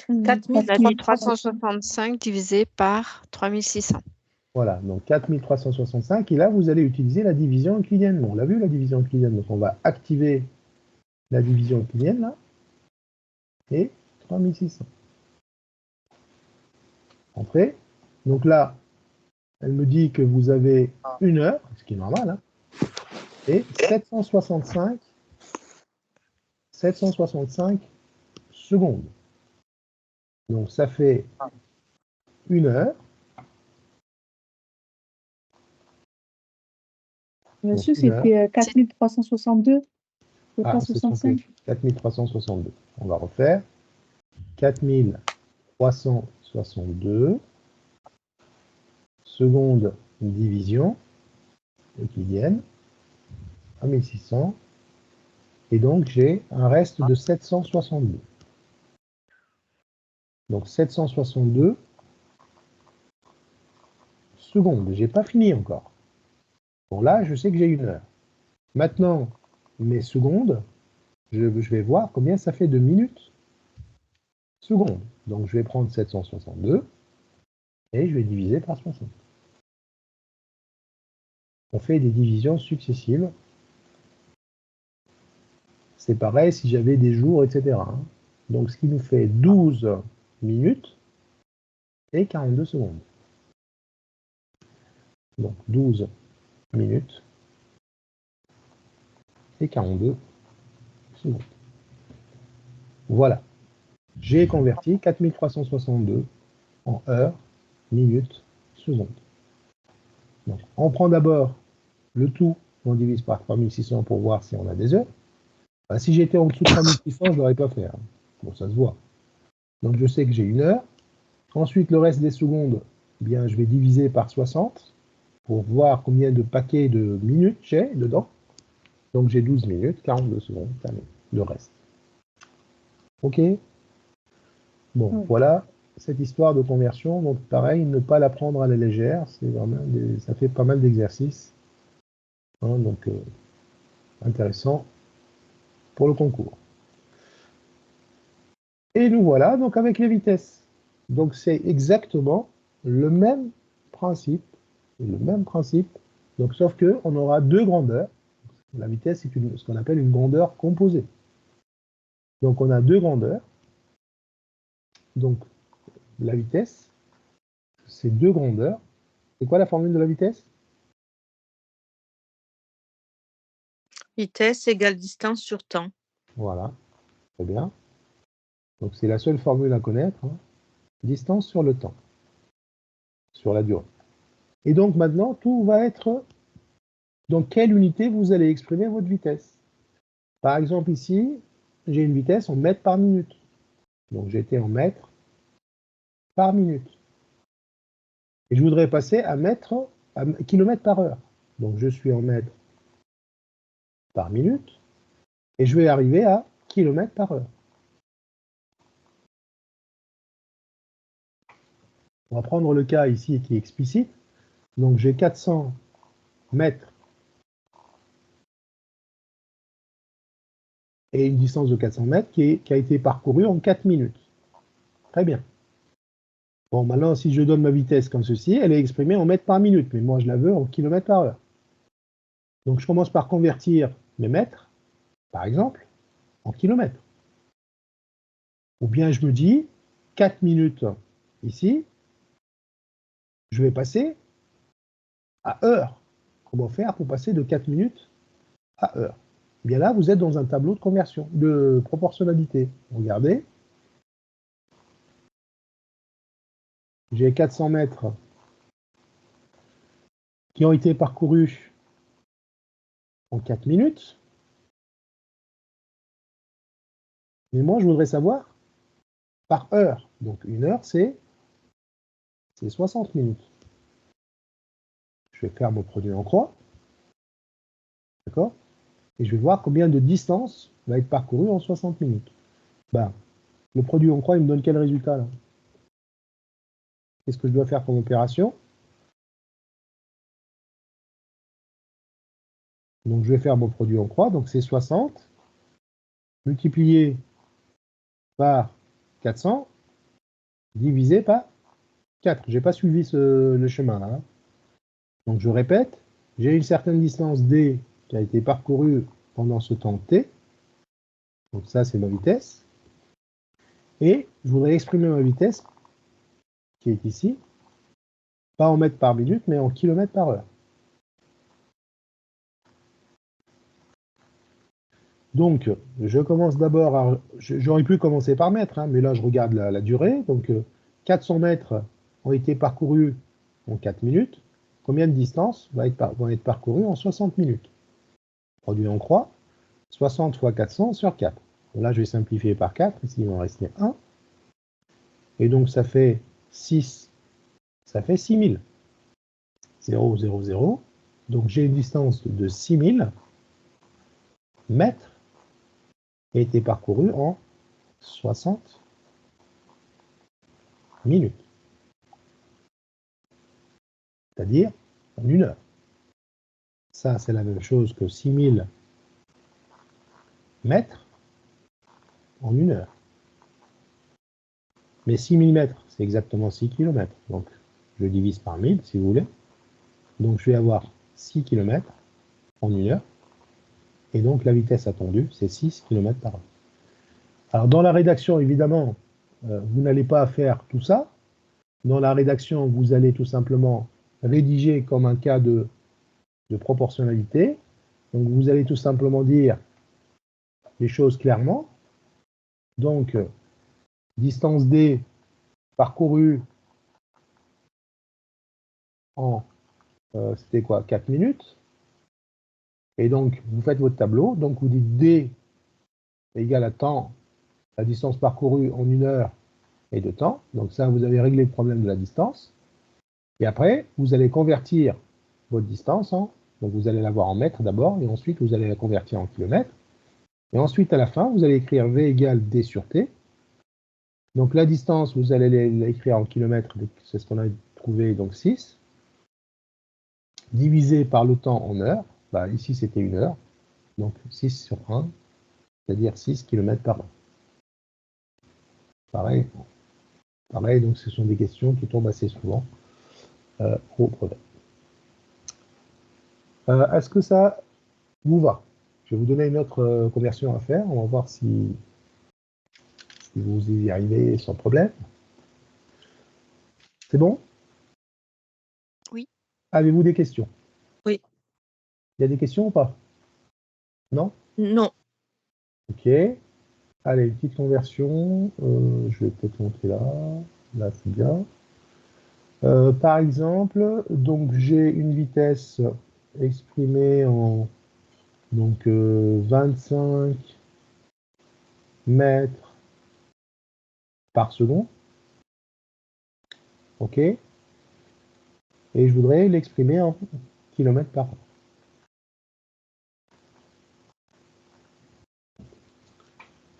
4365 divisé par 3600. Voilà, donc 4365. Et là, vous allez utiliser la division euclidienne. On l'a vu, la division euclidienne. Donc, on va activer la division euclidienne, là. Et 3600. Entrée. Donc là, elle me dit que vous avez 1 heure, ce qui est normal, hein, et 765 secondes. Donc ça fait 1 heure. Monsieur, Donc 1 heure. c'était 4362, c'est Ah, pas c'est trompé. 65. 4362. On va refaire. 4362 secondes division euclidienne à 1600. Et donc j'ai un reste de 762. Donc 762 secondes. J'ai pas fini encore. Bon là, je sais que j'ai 1 heure. Maintenant, mes secondes, je vais voir combien ça fait de minutes secondes. Donc je vais prendre 762 et je vais diviser par 60. On fait des divisions successives. C'est pareil si j'avais des jours, etc. Donc ce qui nous fait 12 minutes et 42 secondes. Donc 12 minutes et 42 secondes. Voilà. J'ai converti 4362 en heures, minutes, secondes. Donc on prend d'abord le tout, on divise par 3600 pour voir si on a des heures. Ben, si j'étais en dessous de 3600, je ne l'aurais pas fait. Hein. Bon, ça se voit. Donc je sais que j'ai 1 heure. Ensuite, le reste des secondes, eh bien, je vais diviser par 60 pour voir combien de paquets de minutes j'ai dedans. Donc j'ai 12 minutes, 42 secondes, le reste. OK? Bon, voilà cette histoire de conversion. Donc pareil, ne pas la prendre à la légère. C'est vraiment ça fait pas mal d'exercices. Hein, donc intéressant pour le concours. Et nous voilà donc avec les vitesses. Donc c'est exactement le même principe. Donc sauf que on aura 2 grandeurs. La vitesse est ce qu'on appelle une grandeur composée. Donc on a 2 grandeurs. Donc la vitesse, c'est 2 grandeurs. C'est quoi la formule de la vitesse? Vitesse égale distance sur temps. Voilà, très bien. Donc c'est la seule formule à connaître. Hein. Distance sur le temps, sur la durée. Et donc maintenant, tout va être dans quelle unité vous allez exprimer votre vitesse. Par exemple ici, j'ai une vitesse en mètres par minute. Donc j'étais en mètres par minute. Et je voudrais passer à kilomètres par heure. Donc je suis en mètres par minute et je vais arriver à kilomètres par heure. On va prendre le cas ici qui est explicite. Donc j'ai 400 mètres et une distance de 400 mètres qui a été parcourue en 4 minutes. Très bien. Bon, maintenant, si je donne ma vitesse comme ceci, elle est exprimée en mètres par minute, mais moi je la veux en kilomètres par heure. Donc je commence par convertir mes mètres, par exemple, en kilomètres. Ou bien je me dis, 4 minutes ici, je vais passer à heure. Comment faire pour passer de 4 minutes à heure? Eh bien là, vous êtes dans un tableau de conversion, de proportionnalité. Regardez. J'ai 400 mètres qui ont été parcourus en 4 minutes. Mais moi, je voudrais savoir par heure. Donc, une heure, c'est 60 minutes. Je vais faire mon produit en croix. D'accord? Et je vais voir combien de distance va être parcourue en 60 minutes. Ben, le produit en croix, il me donne quel résultat là? Qu'est-ce que je dois faire comme opération? Donc, je vais faire mon produit en croix. Donc, c'est 60 multiplié par 400 divisé par 4. Je n'ai pas suivi le chemin là. Donc, je répète, j'ai une certaine distance D qui a été parcourue pendant ce temps T. Donc, ça, c'est ma vitesse. Et je voudrais exprimer ma vitesse, qui est ici, pas en mètres par minute, mais en kilomètres par heure. Donc, je commence d'abord à... J'aurais pu commencer par mètres, hein, mais là, je regarde la durée. Donc, 400 mètres ont été parcourus en 4 minutes. Combien de distance vont être parcourues en 60 minutes? Produit en croix, 60 fois 400 sur 4. Donc là, je vais simplifier par 4. Ici, il va en rester 1. Et donc, ça fait 6. Ça fait 6000. 0, 0, 0. Donc, j'ai une distance de 6000 mètres qui a été parcourue en 60 minutes. C'est-à-dire en une heure. Ça, c'est la même chose que 6000 mètres en une heure. Mais 6000 mètres, c'est exactement 6 km. Donc, je divise par 1000, si vous voulez. Donc, je vais avoir 6 km en une heure. Et donc, la vitesse attendue, c'est 6 km par heure. Alors, dans la rédaction, évidemment, vous n'allez pas faire tout ça. Dans la rédaction, vous allez tout simplement rédiger comme un cas de proportionnalité. Donc, vous allez tout simplement dire les choses clairement. Donc, distance D parcourue en, c'était quoi, 4 minutes. Et donc, vous faites votre tableau. Donc, vous dites D égale à temps, la distance parcourue en une heure et de temps. Donc ça, vous avez réglé le problème de la distance. Et après, vous allez convertir votre distance donc vous allez l'avoir en mètres d'abord, et ensuite, vous allez la convertir en kilomètres. Et ensuite, à la fin, vous allez écrire V égale D sur T. Donc la distance, vous allez l'écrire en kilomètres, c'est ce qu'on a trouvé, donc 6, divisé par le temps en heures. Bah, ici, c'était une heure, donc 6 sur 1, c'est-à-dire 6 km par heure. Pareil, donc ce sont des questions qui tombent assez souvent au brevet. Est-ce que ça vous va? Je vais vous donner une autre conversion à faire. On va voir si vous y arrivez sans problème. C'est bon? Oui. Avez-vous des questions? Oui. Il y a des questions ou pas? Non? Non. Ok. Allez, une petite conversion. Je vais peut-être montrer là. Là, c'est bien. Par exemple, donc j'ai une vitesse exprimée en 25 mètres par seconde. OK? Et je voudrais l'exprimer en kilomètres par heure.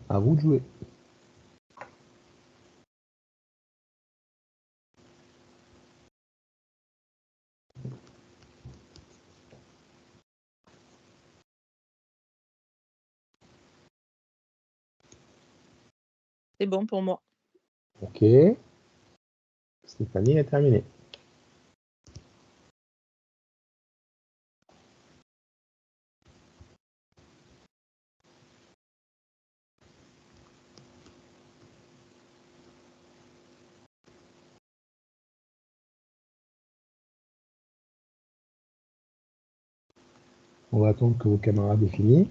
À vous de jouer. C'est bon pour moi. OK. Stéphanie a terminé. On va attendre que vos camarades aient fini.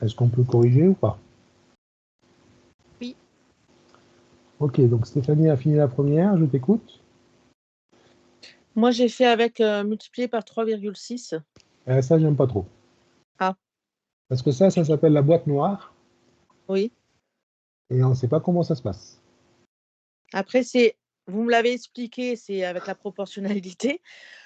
Est-ce qu'on peut corriger ou pas? Oui. Ok, donc Stéphanie a fini la première, je t'écoute. Moi, j'ai fait avec multiplié par 3,6. Ça, j'aime pas trop. Ah. Parce que ça s'appelle la boîte noire, Oui. et on ne sait pas comment ça se passe. Après, vous me l'avez expliqué, c'est avec la proportionnalité.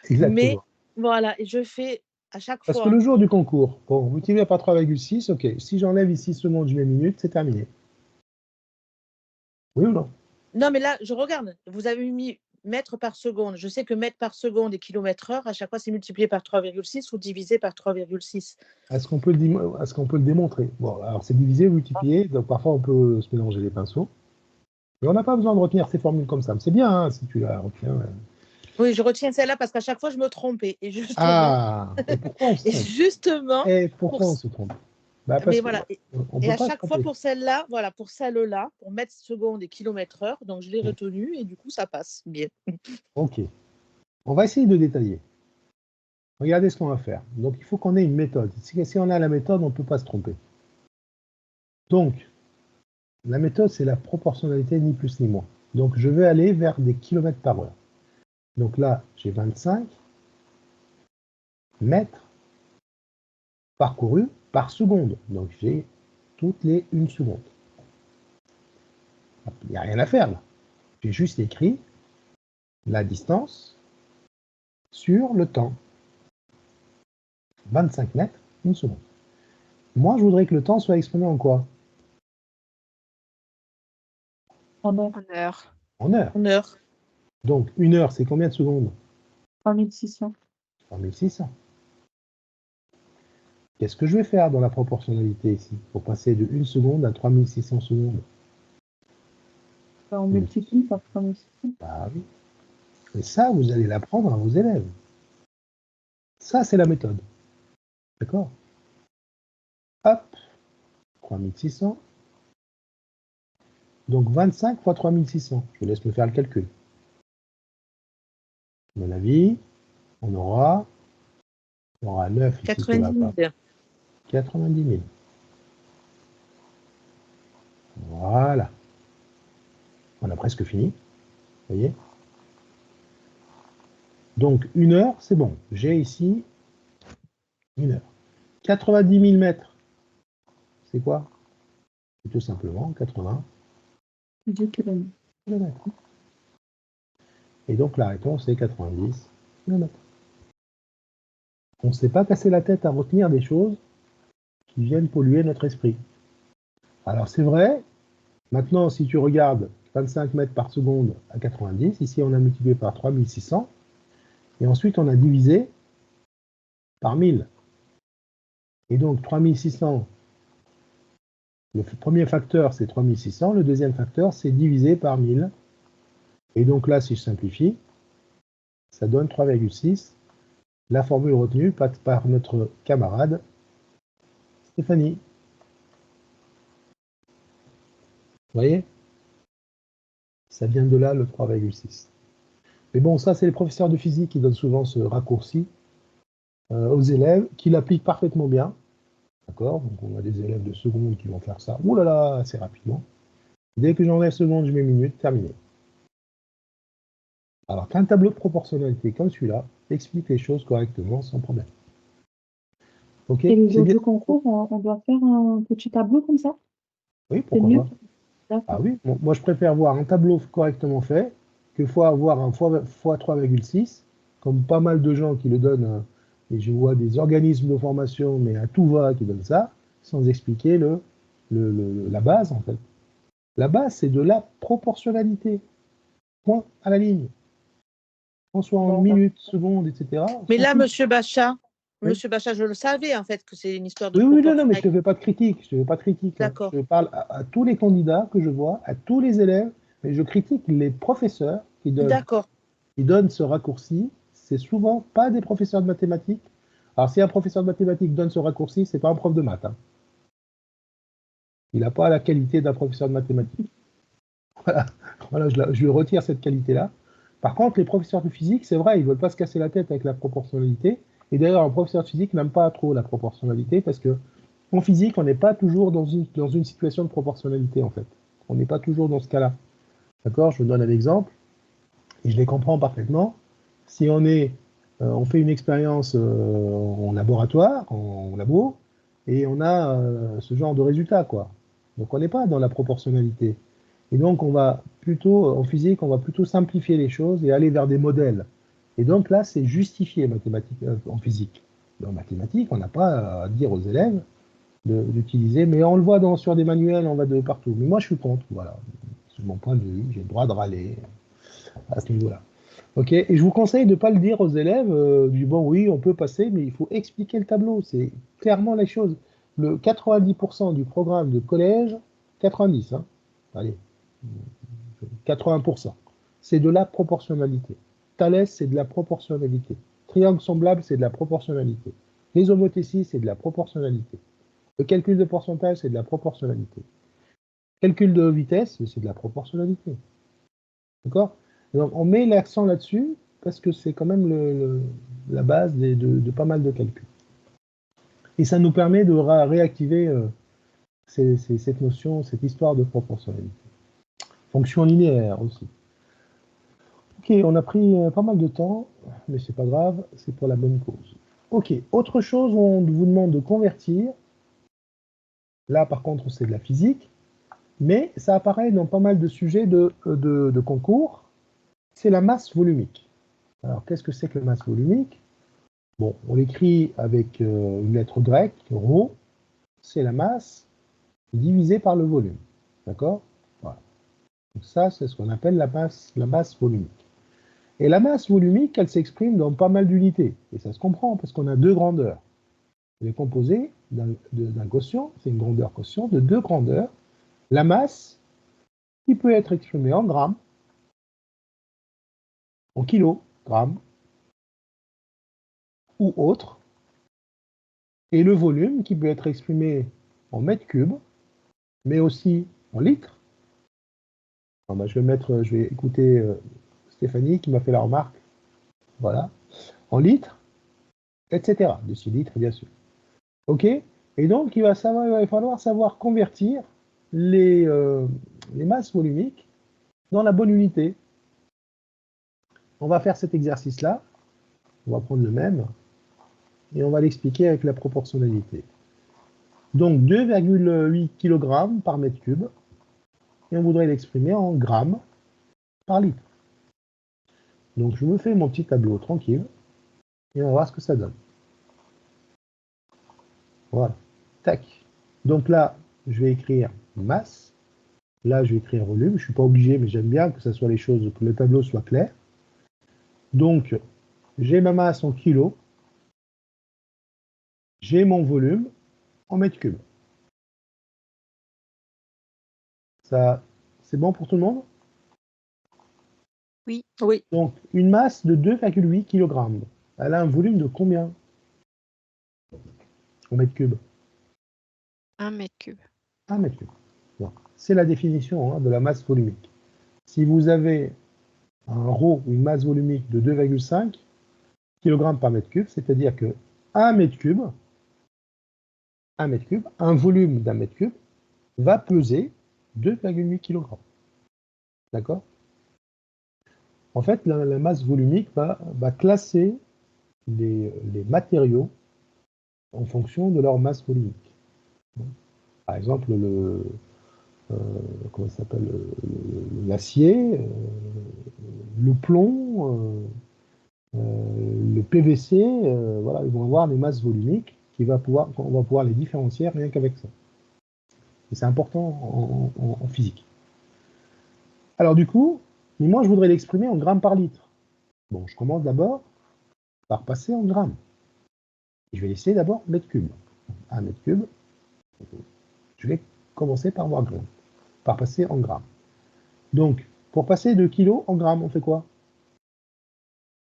Exactement. Mais voilà, et je fais à chaque Parce que fois. le jour du concours, bon, multiplié par 3,6, ok. Si j'enlève ici secondes, je mets minutes, c'est terminé. Oui ou non? Non, mais là, je regarde. Vous avez mis mètres par seconde. Je sais que mètres par seconde et kilomètres heure, à chaque fois, c'est multiplié par 3,6 ou divisé par 3,6. Est-ce qu'on peut le démontrer? Bon, alors c'est divisé, multiplié, donc parfois on peut se mélanger les pinceaux. Mais on n'a pas besoin de retenir ces formules comme ça. Mais c'est bien, hein, si tu la retiens. Oui, je retiens celle-là parce qu'à chaque fois, je me trompais. Et justement, Ah, et pourquoi on se et trompe? justement, Et pourquoi on se trompe? Bah, parce mais que voilà. on Et peut à pas se chaque fois tromper. pour celle-là, voilà, pour celle-là, pour mètres seconde et kilomètres heure, donc je l'ai retenue et du coup, ça passe bien. Ok. On va essayer de détailler. Regardez ce qu'on va faire. Donc, il faut qu'on ait une méthode. Si on a la méthode, on ne peut pas se tromper. Donc, la méthode, c'est la proportionnalité, ni plus ni moins. Donc, je vais aller vers des kilomètres par heure. Donc là, j'ai 25 mètres parcourus par seconde. Donc, j'ai toutes les 1 seconde. Il n'y a rien à faire là. J'ai juste écrit la distance sur le temps. 25 mètres, 1 seconde. Moi, je voudrais que le temps soit exprimé en quoi? En heure. En heure. En heure. En heure. Donc, 1 heure, c'est combien de secondes? 3600. 3600. Qu'est-ce que je vais faire dans la proportionnalité ici pour passer de 1 seconde à 3600 secondes? On multiplie par 3600. Bah oui. Et ça, vous allez l'apprendre à vos élèves. Ça, c'est la méthode. D'accord? Hop, 3600. Donc 25 fois 3600. Je vous laisse me faire le calcul. À mon avis, on aura 9 ici qui va 90 pas. 000. 90 000. Voilà. On a presque fini. Vous voyez? Donc 1 heure, c'est bon. J'ai ici 1 heure. 90 000 mètres. C'est quoi? C'est tout simplement 80 2 km. km. Et donc la réponse est 90 km. On ne s'est pas cassé la tête à retenir des choses qui viennent polluer notre esprit. Alors c'est vrai, maintenant si tu regardes 25 mètres par seconde à 90, ici on a multiplié par 3600, et ensuite on a divisé par 1000. Et donc 3600, le premier facteur c'est 3600, le deuxième facteur c'est divisé par 1000. Et donc là, si je simplifie, ça donne 3,6. La formule retenue par notre camarade Stéphanie. Vous voyez? Ça vient de là, le 3,6. Mais bon, ça, c'est les professeurs de physique qui donnent souvent ce raccourci aux élèves, qui l'appliquent parfaitement bien. D'accord? Donc, on a des élèves de seconde qui vont faire ça. Ouh là là, assez rapidement. Dès que j'enlève seconde, je mets minute, terminé. Alors qu'un tableau de proportionnalité comme celui-là explique les choses correctement, sans problème. Ok? Et le C'est jour bien? du concours, on doit faire un petit tableau comme ça? Oui, C'est pourquoi mieux? pas? Ah D'accord. oui, bon, moi je préfère voir un tableau correctement fait que avoir un fois 3,6, comme pas mal de gens qui le donnent, et je vois des organismes de formation, mais à tout va, qui donnent ça, sans expliquer la base en fait. La base, c'est de la proportionnalité. Point à la ligne. Qu'on soit en Bon, minutes, secondes, etc. Mais là, fout. Monsieur Bachat, Oui. Monsieur Bachat, je le savais en fait que c'est une histoire de Oui, non, mais je proportionnalité. ne te fais pas de critique. Je te fais pas de critique. Hein. D'accord. Je parle à tous les candidats que je vois, à tous les élèves, mais je critique les professeurs qui D'accord. donnent ce raccourci. C'est souvent pas des professeurs de mathématiques. Alors, si un professeur de mathématiques donne ce raccourci, c'est pas un prof de maths. Hein. Il n'a pas la qualité d'un professeur de mathématiques. Voilà, je lui retire cette qualité-là. Par contre, les professeurs de physique, c'est vrai, ils ne veulent pas se casser la tête avec la proportionnalité. Et d'ailleurs, un professeur de physique n'aime pas trop la proportionnalité parce que En physique, on n'est pas toujours dans une situation de proportionnalité, en fait. On n'est pas toujours dans ce cas-là. D'accord? Je vous donne un exemple, et je les comprends parfaitement. Si on fait une expérience en laboratoire, en labo, et on a ce genre de résultat, quoi. Donc on n'est pas dans la proportionnalité. Et donc on va plutôt, en physique, on va plutôt simplifier les choses et aller vers des modèles. Et donc là, c'est justifié en physique. En mathématiques, on n'a pas à dire aux élèves d'utiliser, mais on le voit sur des manuels, on va de partout. Mais moi, je suis contre, voilà. C'est mon point de vue, j'ai le droit de râler à ce niveau-là. Ok, et je vous conseille de ne pas le dire aux élèves, du bon, oui, on peut passer, mais il faut expliquer le tableau, c'est clairement les choses. Le 90% du programme de collège, 90, hein, allez, 80%, c'est de la proportionnalité. Thalès, c'est de la proportionnalité. Triangle semblable, c'est de la proportionnalité. Les homothéties, c'est de la proportionnalité. Le calcul de pourcentage, c'est de la proportionnalité. Calcul de vitesse, c'est de la proportionnalité. D'accord? Donc, on met l'accent là-dessus parce que c'est quand même la base de pas mal de calculs. Et ça nous permet de réactiver cette notion, cette histoire de proportionnalité. Fonction linéaire aussi. Ok, on a pris pas mal de temps, mais c'est pas grave, c'est pour la bonne cause. Ok, autre chose, on vous demande de convertir. Là, par contre, c'est de la physique, mais ça apparaît dans pas mal de sujets de concours. C'est la masse volumique. Alors, qu'est-ce que c'est que la masse volumique? Bon, on l'écrit avec une lettre grecque, ρ, c'est la masse divisée par le volume. D'accord? Voilà. Donc ça, c'est ce qu'on appelle la masse volumique. Et la masse volumique, elle s'exprime dans pas mal d'unités. Et ça se comprend, parce qu'on a deux grandeurs. Elle est composée d'un quotient, c'est une grandeur quotient, de deux grandeurs. La masse, qui peut être exprimée en grammes, en kilogrammes, ou autre, et le volume, qui peut être exprimé en mètres cubes, mais aussi en litres. Alors, bah, je vais écouter Stéphanie qui m'a fait la remarque. Voilà. En litres, etc. Décilitres, bien sûr. OK? Et donc, il va falloir savoir convertir les masses volumiques dans la bonne unité. On va faire cet exercice-là. On va prendre le même et on va l'expliquer avec la proportionnalité. Donc, 2,8 kg par mètre cube. Et on voudrait l'exprimer en grammes par litre. Donc, je me fais mon petit tableau tranquille et on va voir ce que ça donne. Voilà. Tac. Donc là, je vais écrire masse. Là, je vais écrire volume. Je ne suis pas obligé, mais j'aime bien que ça soit les choses, que le tableau soit clair. Donc, j'ai ma masse en kilos. J'ai mon volume en mètres cubes. Ça, c'est bon pour tout le monde? Oui. Oui. Donc, une masse de 2,8 kg. Elle a un volume de combien en mètres cubes? 1 mètre cube. 1 mètre cube. Bon. C'est la définition de la masse volumique. Si vous avez un ρ, une masse volumique de 2,5 kg par mètre cube, c'est-à-dire que 1 mètre cube, un volume d'un mètre cube, va peser 2,8 kg. D'accord? En fait, la masse volumique va classer les matériaux en fonction de leur masse volumique. Par exemple, comment ça s'appelle, l'acier, le plomb, le PVC, voilà, ils vont avoir des masses volumiques on va pouvoir les différencier rien qu'avec ça. Et c'est important en physique. Alors du coup, mais moi je voudrais l'exprimer en grammes par litre. Bon, je commence d'abord par passer en grammes. Je vais laisser d'abord mètre cube. Un mètre cube, je vais commencer par voir grammes, par passer en grammes. Donc, pour passer de kilos en grammes, on fait quoi?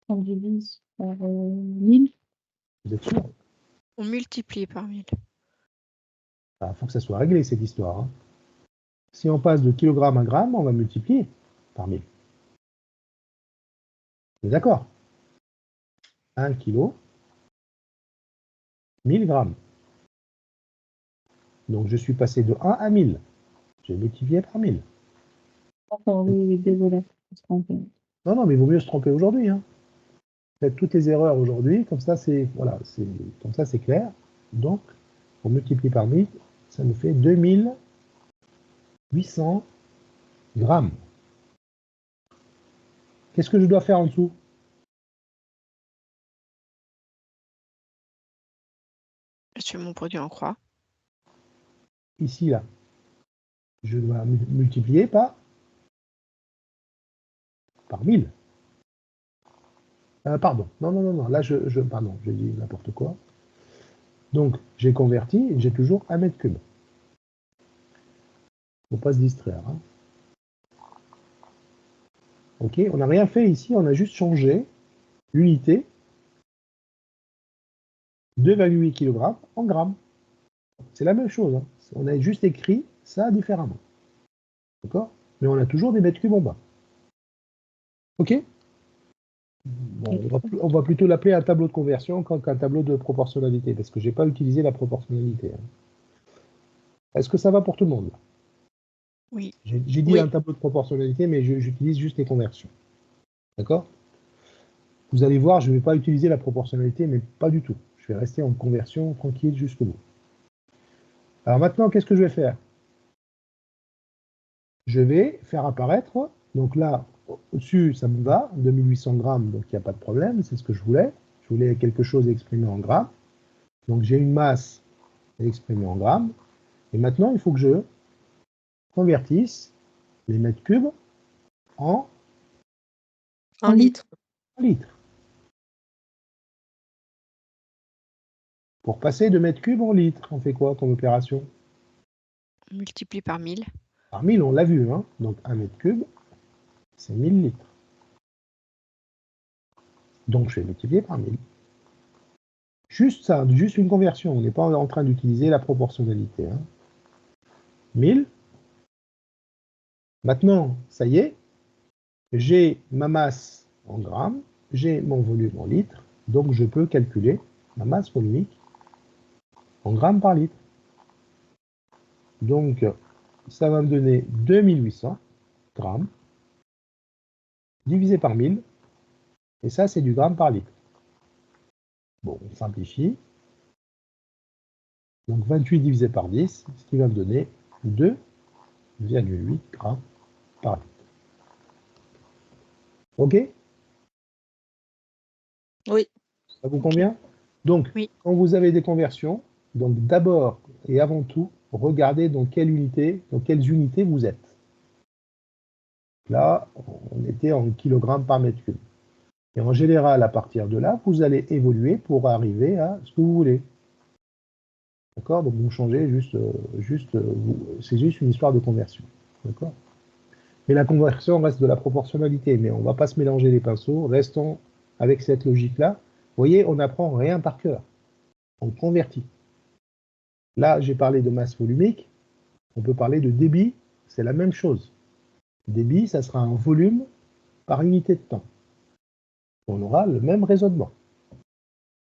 On divise par 1000. Vous êtes sûr? On multiplie par 1000. Il faut que ça soit réglé cette histoire. Hein. Si on passe de kilogramme à gramme, on va multiplier par 1000. Vous êtes d'accord? 1 kilo, 1000 grammes. Donc, je suis passé de 1 à 1000. J'ai multiplié par 1000. D'accord, oui, oui, désolé. Je me suis trompée. Non, non, mais il vaut mieux se tromper aujourd'hui. Hein. Faites toutes les erreurs aujourd'hui, comme ça, comme ça, c'est clair. Donc, on multiplie par 1000, ça nous fait 2800 grammes. Qu'est-ce que je dois faire en dessous? Je fais mon produit en croix. Ici, là. Je dois multiplier par 1000. Pardon. Non, non, non, non. Là, pardon, je dis n'importe quoi. Donc, j'ai converti et j'ai toujours 1 mètre cube. Faut pas se distraire. Hein. Ok, on n'a rien fait ici, on a juste changé l'unité 2,8 kg en grammes. C'est la même chose. Hein. On a juste écrit ça différemment. D'accord? Mais on a toujours des mètres cubes en bas. Ok? Bon, on va plutôt l'appeler un tableau de conversion qu'un tableau de proportionnalité, parce que je n'ai pas utilisé la proportionnalité. Hein. Est-ce que ça va pour tout le monde? Oui. J'ai dit Oui. un tableau de proportionnalité, mais j'utilise juste les conversions. D'accord? Vous allez voir, je ne vais pas utiliser la proportionnalité, mais pas du tout. Je vais rester en conversion tranquille jusqu'au bout. Alors maintenant, qu'est-ce que je vais faire? Je vais faire apparaître, donc là, au-dessus, ça me va, 2800 grammes, donc il n'y a pas de problème, c'est ce que je voulais. Je voulais quelque chose exprimé en grammes. Donc j'ai une masse exprimée en grammes. Et maintenant, il faut que je convertisse les mètres cubes en En litres. litres. Pour passer de mètres cubes en litres, on fait quoi comme opération? On multiplie par 1000. Par 1000, on l'a vu, hein. Donc 1 mètre cube, c'est 1000 litres. Donc je vais multiplier par 1000. Juste ça, juste une conversion. On n'est pas en train d'utiliser la proportionnalité. Hein. 1000. Maintenant, ça y est, j'ai ma masse en grammes, j'ai mon volume en litres, donc je peux calculer ma masse volumique en grammes par litre. Donc, ça va me donner 2800 grammes divisé par 1000, et ça, c'est du gramme par litre. Bon, on simplifie. Donc, 28 divisé par 10, ce qui va me donner 2,8 grammes par litre. OK? Oui. Ça vous convient? Donc, Oui. quand vous avez des conversions, donc d'abord et avant tout, regardez dans quelles unités vous êtes. Là, on était en kilogrammes par mètre cube. Et en général, à partir de là, vous allez évoluer pour arriver à ce que vous voulez. D'accord? Donc vous changez c'est juste une histoire de conversion. D'accord? Mais la conversion reste de la proportionnalité, mais on ne va pas se mélanger les pinceaux. Restons avec cette logique-là. Vous voyez, on n'apprend rien par cœur. On convertit. Là, j'ai parlé de masse volumique. On peut parler de débit. C'est la même chose. Débit, ça sera un volume par unité de temps. On aura le même raisonnement.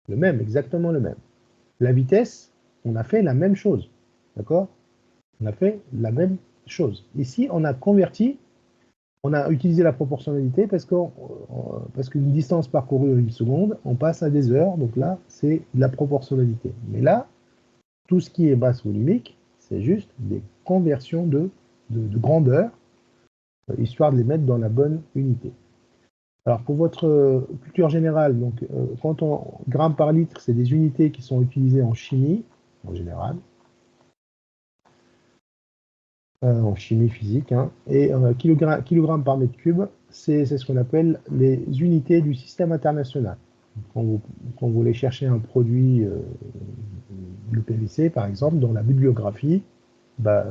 Exactement le même. La vitesse, on a fait la même chose. D'accord? On a fait la même chose. Ici, on a converti, on a utilisé la proportionnalité parce qu'une distance parcourue en une seconde, on passe à des heures. Donc là, c'est de la proportionnalité. Mais là, tout ce qui est masse volumique, c'est juste des conversions de grandeur, histoire de les mettre dans la bonne unité. Alors pour votre culture générale, donc quand on gramme par litre, c'est des unités qui sont utilisées en chimie, en général, en chimie physique, hein, et kilogramme par mètre cube, c'est ce qu'on appelle les unités du système international. Quand vous voulez chercher un produit, le PVC par exemple, dans la bibliographie,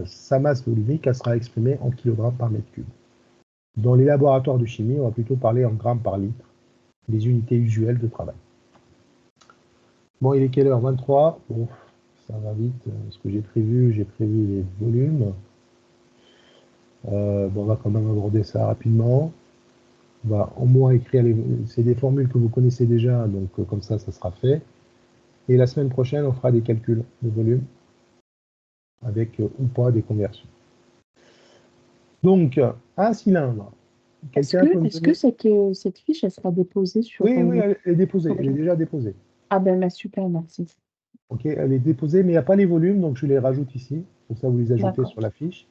sa masse volumique, elle sera exprimée en kilogrammes par mètre cube. Dans les laboratoires de chimie, on va plutôt parler en grammes par litre, les unités usuelles de travail. Bon, il est quelle heure? 23. Bon, ça va vite. Ce que j'ai prévu les volumes. Bon, on va quand même aborder ça rapidement. On va au moins écrire c'est des formules que vous connaissez déjà, donc comme ça sera fait. Et la semaine prochaine, on fera des calculs de volume. avec ou pas des conversions. Donc, un cylindre. Quelqu'un peut me Est-ce donner... que cette fiche, elle sera déposée sur... Oui, oui, elle est déposée. Ok. Elle est déjà déposée. Ah ben là, super, merci. Ok, elle est déposée, mais il n'y a pas les volumes, donc je les rajoute ici. Comme ça, vous les ajoutez D'accord. sur la fiche.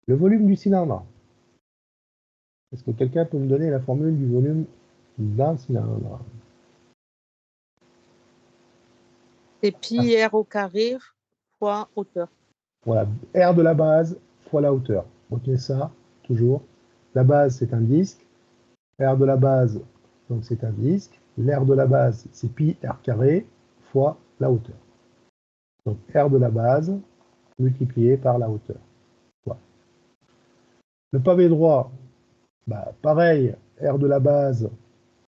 Le volume du cylindre. Est-ce que quelqu'un peut me donner la formule du volume d'un cylindre? C'est pi r au carré fois hauteur. Voilà, R de la base fois la hauteur. Retenez ça, toujours. La base, c'est un disque. R de la base, donc c'est un disque. L'air de la base, c'est pi r carré fois la hauteur. Donc R de la base multiplié par la hauteur. Voilà. Le pavé droit, bah, pareil, R de la base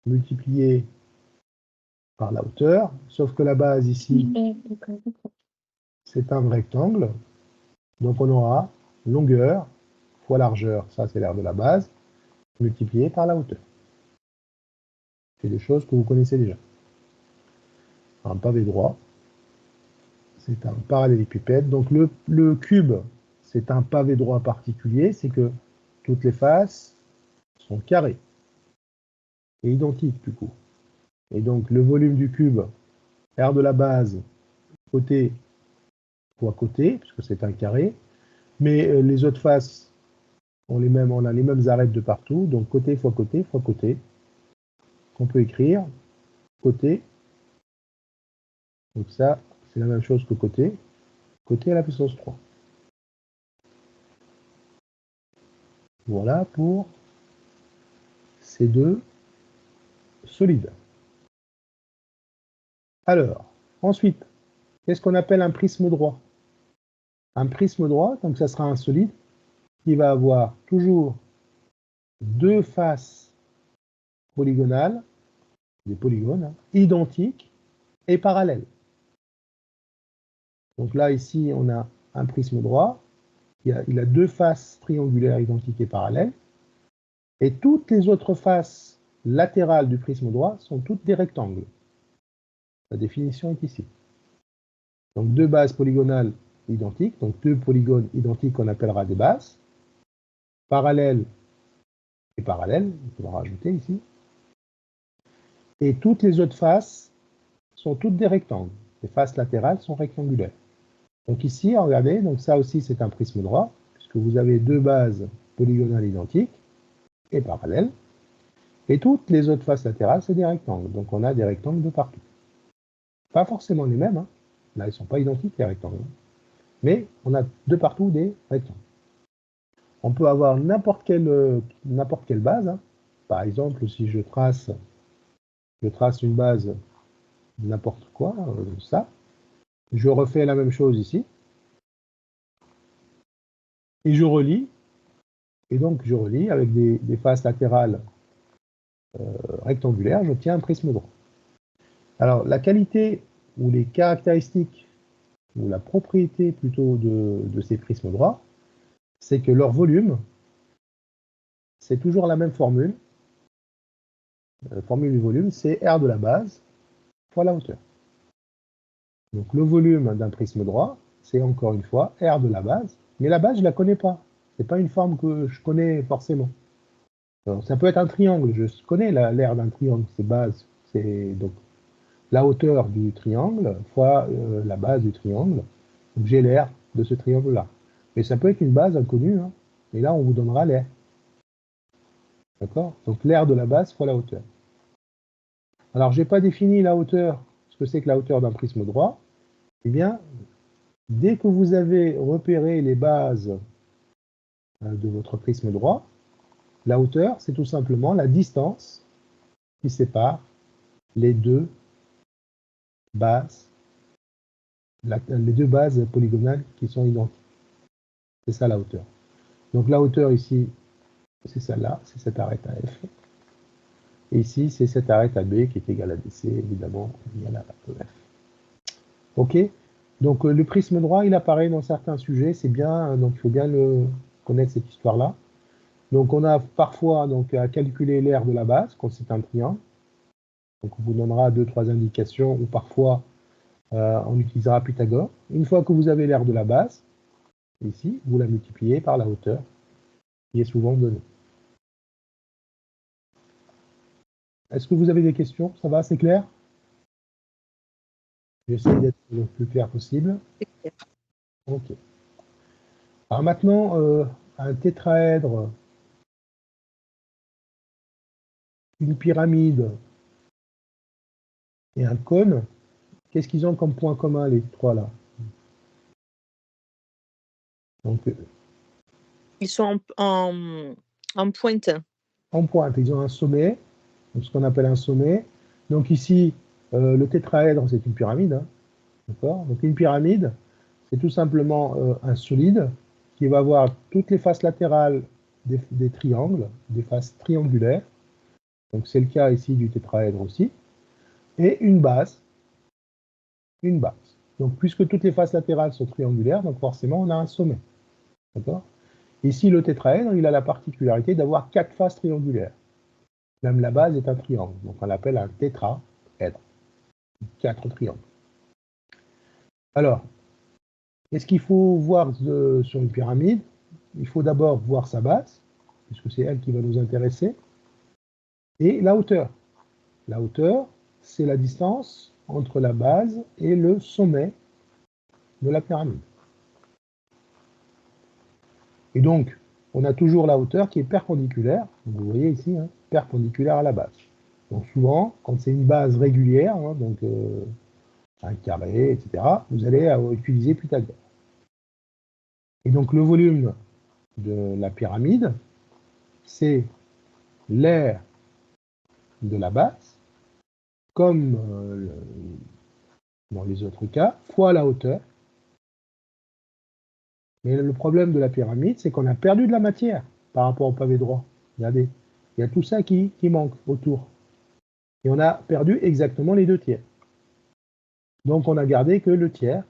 multiplié par la hauteur, sauf que la base ici, c'est un rectangle. Donc on aura longueur fois largeur, ça c'est l'air de la base, multiplié par la hauteur. C'est des choses que vous connaissez déjà. Un pavé droit, c'est un parallélépipède. Donc le cube, c'est un pavé droit particulier, c'est que toutes les faces sont carrées et identiques du coup. Et donc le volume du cube, R de la base, côté fois côté, puisque c'est un carré, mais les autres faces ont on a les mêmes arêtes de partout, donc côté fois côté fois côté, qu'on peut écrire côté. Donc ça, c'est la même chose que côté. Côté à la puissance 3. Voilà pour ces deux solides. Alors, ensuite, qu'est-ce qu'on appelle un prisme droit? Un prisme droit, donc ça sera un solide qui va avoir toujours deux faces polygonales, des polygones, hein, identiques et parallèles. Donc là, ici, on a un prisme droit. Il a deux faces triangulaires identiques et parallèles. Et toutes les autres faces latérales du prisme droit sont toutes des rectangles. La définition est ici. Donc deux bases polygonales identiques, donc deux polygones identiques qu'on appellera des bases, parallèles et parallèles, on va rajouter ici. Et toutes les autres faces sont toutes des rectangles. Les faces latérales sont rectangulaires. Donc ici, regardez, donc ça aussi c'est un prisme droit, puisque vous avez deux bases polygonales identiques et parallèles. Et toutes les autres faces latérales, c'est des rectangles. Donc on a des rectangles de partout. Pas forcément les mêmes, hein. Là ils ne sont pas identiques les rectangles. Mais on a de partout des rectangles. On peut avoir n'importe quelle base, hein. Par exemple, si je trace une base n'importe quoi, ça, je refais la même chose ici, et je relie, et donc je relie avec des faces latérales rectangulaires, j'obtiens un prisme droit. Alors la qualité ou les caractéristiques ou la propriété plutôt de ces prismes droits, c'est que leur volume, c'est toujours la même formule. La formule du volume, c'est R de la base fois la hauteur. Donc le volume d'un prisme droit, c'est encore une fois R de la base, mais la base, je ne la connais pas. Ce n'est pas une forme que je connais forcément. Alors, ça peut être un triangle, je connais l'aire d'un triangle, c'est base, c'est donc la hauteur du triangle fois la base du triangle. Donc j'ai l'aire de ce triangle-là. Mais ça peut être une base inconnue, hein, et là on vous donnera l'aire. D'accord? Donc l'aire de la base fois la hauteur. Alors je n'ai pas défini la hauteur, ce que c'est que la hauteur d'un prisme droit. Eh bien, dès que vous avez repéré les bases de votre prisme droit, la hauteur, c'est tout simplement la distance qui sépare les deux bases, les deux bases polygonales qui sont identiques. C'est ça la hauteur. Donc la hauteur ici, c'est celle-là, c'est cette arête à F. Et ici, c'est cette arête à B qui est égale à DC, évidemment, égale à EF. Ok? Donc le prisme droit, il apparaît dans certains sujets, c'est bien, donc il faut bien connaître cette histoire-là. Donc on a parfois donc, à calculer l'aire de la base, quand c'est un triangle. Donc on vous donnera 2-3 indications, ou parfois on utilisera Pythagore. Une fois que vous avez l'aire de la base, Ici, vous la multipliez par la hauteur qui est souvent donnée. Est-ce que vous avez des questions? Ça va, c'est clair? J'essaie d'être le plus clair possible. Ok. Alors maintenant, un tétraèdre, une pyramide et un cône, qu'est-ce qu'ils ont comme point commun, les trois là? Donc, Ils sont en pointe. en pointe, ils ont un sommet, donc ce qu'on appelle un sommet. Donc ici, le tétraèdre, c'est une pyramide. Hein, d'accord? Donc une pyramide, c'est tout simplement un solide qui va avoir toutes les faces latérales des triangles, des faces triangulaires. Donc c'est le cas ici du tétraèdre aussi. Et une base. Une base. Donc puisque toutes les faces latérales sont triangulaires, donc forcément on a un sommet. D'accord? Ici, le tétraèdre, il a la particularité d'avoir 4 faces triangulaires. Même la base est un triangle, donc on l'appelle un tétraèdre. 4 triangles. Alors, qu'est-ce qu'il faut voir sur une pyramide? Il faut d'abord voir sa base, puisque c'est elle qui va nous intéresser, et la hauteur. La hauteur, c'est la distance entre la base et le sommet de la pyramide. Et donc, on a toujours la hauteur qui est perpendiculaire, vous voyez ici, hein, perpendiculaire à la base. Donc souvent, quand c'est une base régulière, hein, donc un carré, etc., vous allez utiliser Pythagore. Et donc le volume de la pyramide, c'est l'aire de la base, comme dans les autres cas, fois la hauteur. Mais le problème de la pyramide, c'est qu'on a perdu de la matière par rapport au pavé droit. Regardez, il y a tout ça qui manque autour. Et on a perdu exactement les 2 tiers. Donc on a gardé que le tiers.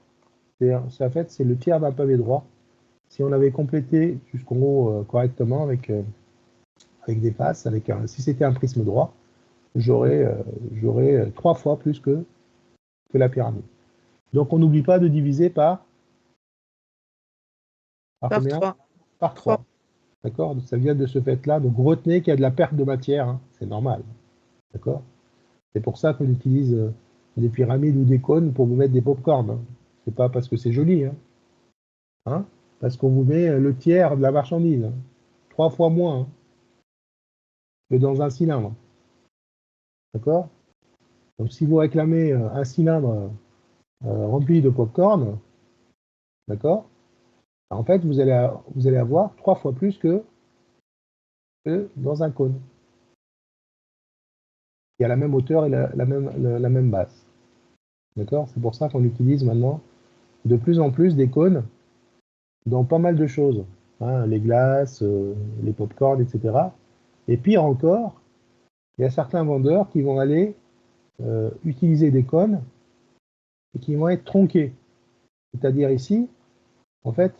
En fait, c'est le tiers d'un pavé droit. Si on avait complété jusqu'en haut correctement avec des faces, si c'était un prisme droit, j'aurais 3 fois plus que la pyramide. Donc on n'oublie pas de diviser par combien? 3. Par 3. D'accord? Ça vient de ce fait-là. Donc retenez qu'il y a de la perte de matière. Hein. C'est normal. D'accord? C'est pour ça qu'on utilise des pyramides ou des cônes pour vous mettre des pop-corns. Hein. C'est pas parce que c'est joli. Hein. Hein? Parce qu'on vous met le tiers de la marchandise. Hein. 3 fois moins que dans un cylindre. D'accord? Donc si vous réclamez un cylindre rempli de pop-corn, d'accord? En fait, vous allez avoir 3 fois plus que dans un cône. Il y a la même hauteur et la même base. D'accord? C'est pour ça qu'on utilise maintenant de plus en plus des cônes dans pas mal de choses. Hein, les glaces, les pop-corn, etc. Et pire encore, il y a certains vendeurs qui vont aller utiliser des cônes et qui vont être tronqués. C'est-à-dire ici, en fait,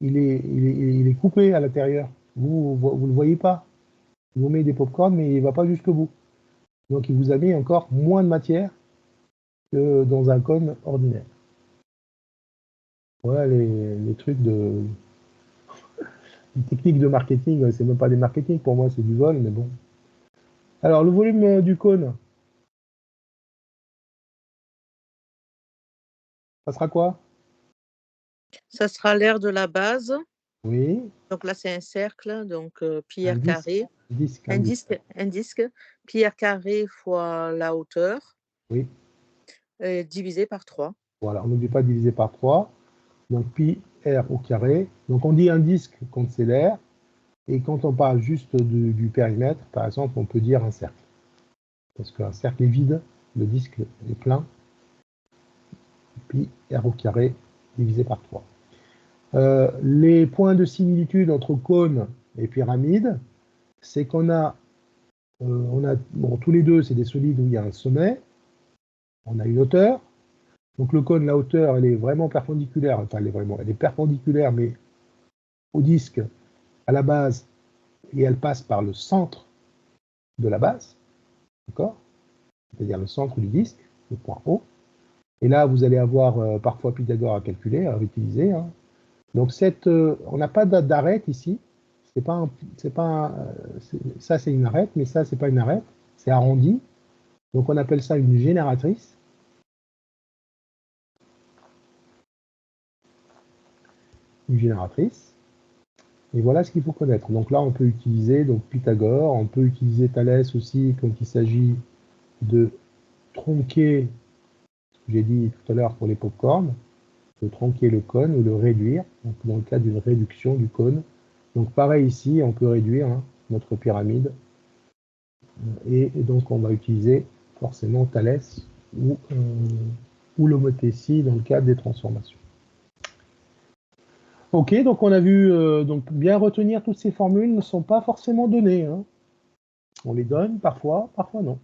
il est coupé à l'intérieur. Vous ne le voyez pas. Il vous met des pop-corn, mais il ne va pas jusqu'au bout. Donc il vous a mis encore moins de matière que dans un cône ordinaire. Voilà les trucs les techniques de marketing. C'est même pas des marketing, pour moi c'est du vol, mais bon. Alors le volume du cône, ça sera quoi? Ça sera l'aire de la base. Oui. Donc là, c'est un cercle, donc pi Un r carré. Un disque, pi r carré fois la hauteur, oui. Divisé par 3. Voilà, on n'oublie pas de diviser par 3. Donc pi r au carré. Donc on dit un disque quand c'est l'aire. Et quand on parle juste du périmètre, par exemple, on peut dire un cercle. Parce qu'un cercle est vide, le disque est plein. Pi r au carré divisé par 3. Les points de similitude entre cône et pyramide, c'est qu'on a, bon, tous les deux, c'est des solides où il y a un sommet, on a une hauteur. Donc le cône, la hauteur, elle est vraiment perpendiculaire, enfin elle est perpendiculaire, mais au disque, à la base, et elle passe par le centre de la base, d'accord? C'est-à-dire le centre du disque, le point O. Et là, vous allez avoir parfois Pythagore à calculer, à utiliser. Hein. Donc, on n'a pas d'arête ici. Ça, c'est une arête, mais ça, c'est pas une arête. C'est arrondi. Donc, on appelle ça une génératrice. Une génératrice. Et voilà ce qu'il faut connaître. Donc là, on peut utiliser donc, Pythagore, on peut utiliser Thalès aussi quand il s'agit de tronquer, j'ai dit tout à l'heure pour les pop-corns, de tronquer le cône ou de réduire, donc dans le cas d'une réduction du cône. Donc pareil ici, on peut réduire notre pyramide. Et donc on va utiliser forcément Thalès ou l'homothétie dans le cadre des transformations. Ok, donc on a vu, donc bien retenir toutes ces formules ne sont pas forcément données. On les donne parfois, parfois non.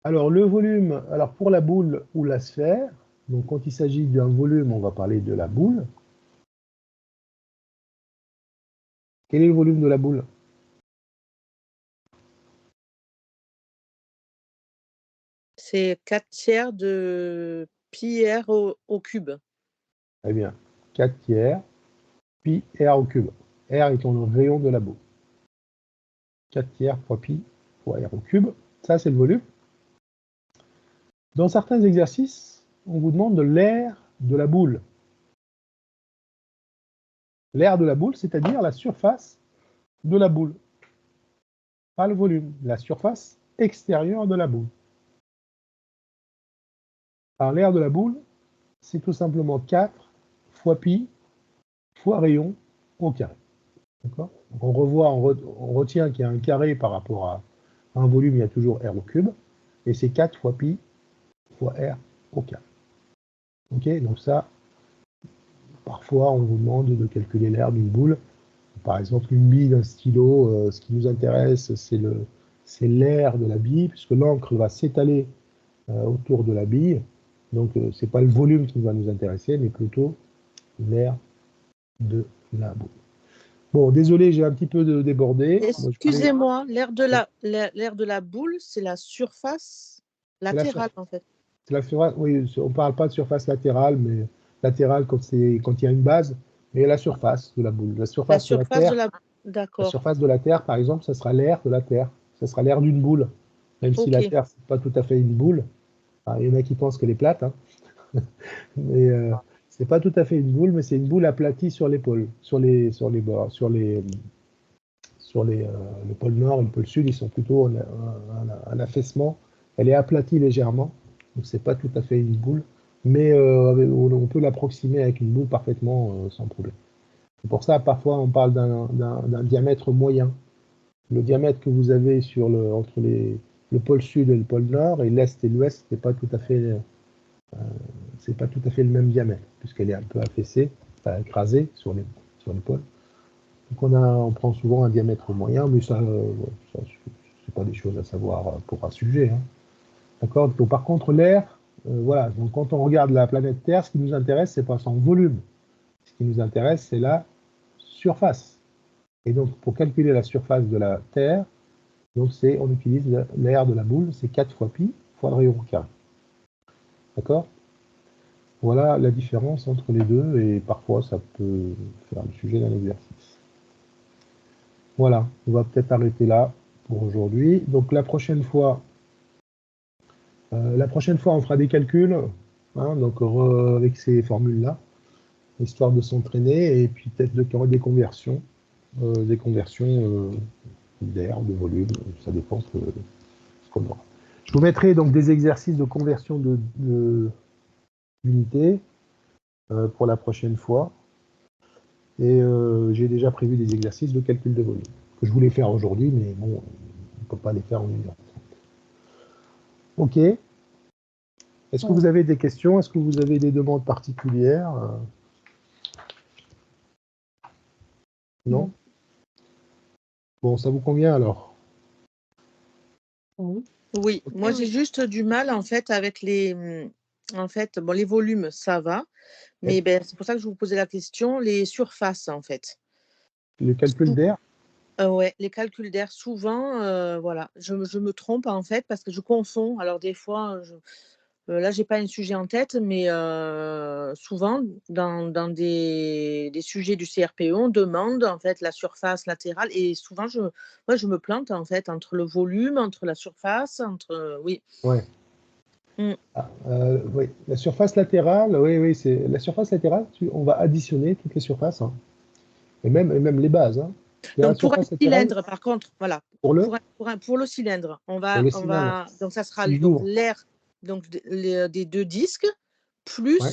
Alors le volume, alors pour la boule ou la sphère, donc quand il s'agit d'un volume, on va parler de la boule. Quel est le volume de la boule? C'est 4/3 de pi r au cube. Eh bien, 4/3 pi r au cube. R étant le rayon de la boule. 4/3 fois pi fois r au cube. Ça, c'est le volume. Dans certains exercices, on vous demande de l'aire de la boule. L'aire de la boule, c'est-à-dire la surface de la boule. Pas le volume, la surface extérieure de la boule. Alors l'aire de la boule, c'est tout simplement 4 fois pi fois rayon au carré. D'accord? Donc on retient qu'il y a un carré par rapport à un volume, il y a toujours r au cube, et c'est 4 fois pi fois r au carré. Ok, donc ça, parfois on vous demande de calculer l'aire d'une boule. Par exemple, une bille d'un stylo, ce qui nous intéresse, c'est l'aire de la bille, puisque l'encre va s'étaler autour de la bille. Donc, ce n'est pas le volume qui va nous intéresser, mais plutôt l'aire de la boule. Bon, désolé, j'ai un petit peu débordé. Excusez-moi, l'aire de la boule, c'est la surface latérale, en fait. C'est la surface, oui, on ne parle pas de surface latérale, mais latérale quand il y a une base, mais la surface de la boule. La surface de la Terre, D'accord. la surface de la Terre, par exemple, ça sera l'aire de la Terre. Ça sera l'aire d'une boule. Même si la Terre, ce n'est pas tout à fait une boule. Il y en a qui pensent qu'elle est plate, hein. Mais c'est pas tout à fait une boule, mais c'est une boule aplatie sur l'épaule, sur les bords, le pôle Nord et le pôle Sud, ils sont plutôt un affaissement. Elle est aplatie légèrement, donc c'est pas tout à fait une boule, mais on peut l'approximer avec une boule parfaitement sans problème. C'est pour ça, parfois, on parle d'un diamètre moyen. Le diamètre que vous avez entre le pôle Sud et le pôle Nord, et l'Est et l'Ouest, c'est pas tout à fait le même diamètre, puisqu'elle est un peu affaissée, enfin, écrasée sur les pôles. Donc on prend souvent un diamètre moyen, mais ça c'est pas des choses à savoir pour un sujet. Hein. D'accord. Donc, par contre, l'air, voilà. Donc quand on regarde la planète Terre, ce qui nous intéresse, c'est pas son volume. Ce qui nous intéresse, c'est la surface. Et donc pour calculer la surface de la Terre, donc on utilise l'aire de la boule, c'est 4 fois pi fois le rayon carré. D'accord. Voilà la différence entre les deux, et parfois ça peut faire le sujet d'un exercice. Voilà, on va peut-être arrêter là pour aujourd'hui. Donc la prochaine fois, on fera des calculs, hein, donc avec ces formules-là, histoire de s'entraîner, et puis peut-être des conversions d'air, de volume, ça dépend de ce qu'on aura. Je vous mettrai donc des exercices de conversion d'unités pour la prochaine fois. Et j'ai déjà prévu des exercices de calcul de volume que je voulais faire aujourd'hui, mais bon, on ne peut pas les faire en 1 heure. Ok. Est-ce que vous avez des questions? Est-ce que vous avez des demandes particulières? Non? Bon, ça vous convient alors? Oui, moi j'ai juste du mal en fait avec les volumes, ça va, mais c'est pour ça que je vous posais la question, les surfaces en fait. Les calculs d'air? Ouais, les calculs d'air, souvent, voilà, je me trompe en fait parce que je confonds. Alors des fois, Là, j'ai pas un sujet en tête, mais souvent, dans des sujets du CRPE, on demande en fait la surface latérale et souvent, moi, je me plante en fait entre le volume, entre la surface, entre oui. Ouais. Mm. Oui. La surface latérale, oui, c'est la surface latérale, on va additionner toutes les surfaces, hein. Et même les bases, hein. La Donc pour un surface latérale, cylindre, par contre, voilà, pour le pour le cylindre, pour le on cylindre, va donc ça sera si donc j'ouvre, l'air donc des deux disques plus ouais,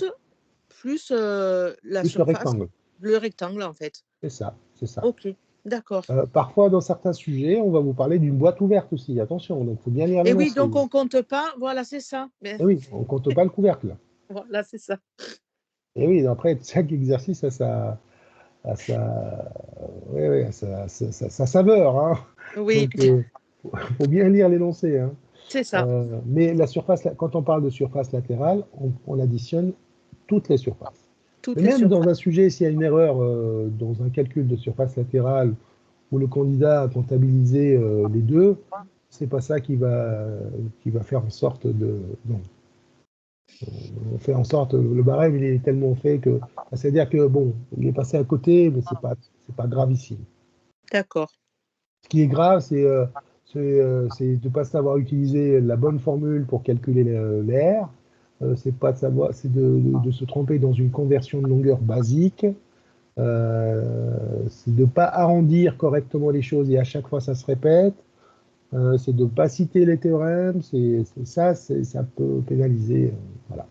la plus le surface, rectangle. le rectangle en fait. C'est ça, c'est ça. Ok, d'accord. Parfois, dans certains sujets, on va vous parler d'une boîte ouverte aussi. Attention, donc il faut bien lire Et oui, l'énoncé. donc on compte pas, voilà, c'est ça. Mais Et oui, on ne compte pas le couvercle. voilà, c'est ça. Et oui, après, chaque exercice a sa saveur, hein. Oui, Donc, il faut bien lire l'énoncé, hein. c'est ça. Mais la surface, quand on parle de surface latérale, on additionne toutes les surfaces. Toutes Mais les même dans surfaces. un sujet, s'il y a une erreur dans un calcul de surface latérale où le candidat a comptabilisé les deux, c'est pas ça qui va faire en sorte de. Non. On fait en sorte, le barème il est tellement fait que. C'est-à-dire que bon, il est passé à côté, mais c'est pas gravissime. D'accord. Ce qui est grave, c'est de ne pas savoir utiliser la bonne formule pour calculer l'air. C'est pas de savoir, c'est de se tromper dans une conversion de longueur basique. C'est de ne pas arrondir correctement les choses et à chaque fois ça se répète. C'est de ne pas citer les théorèmes. Ça peut pénaliser. Voilà.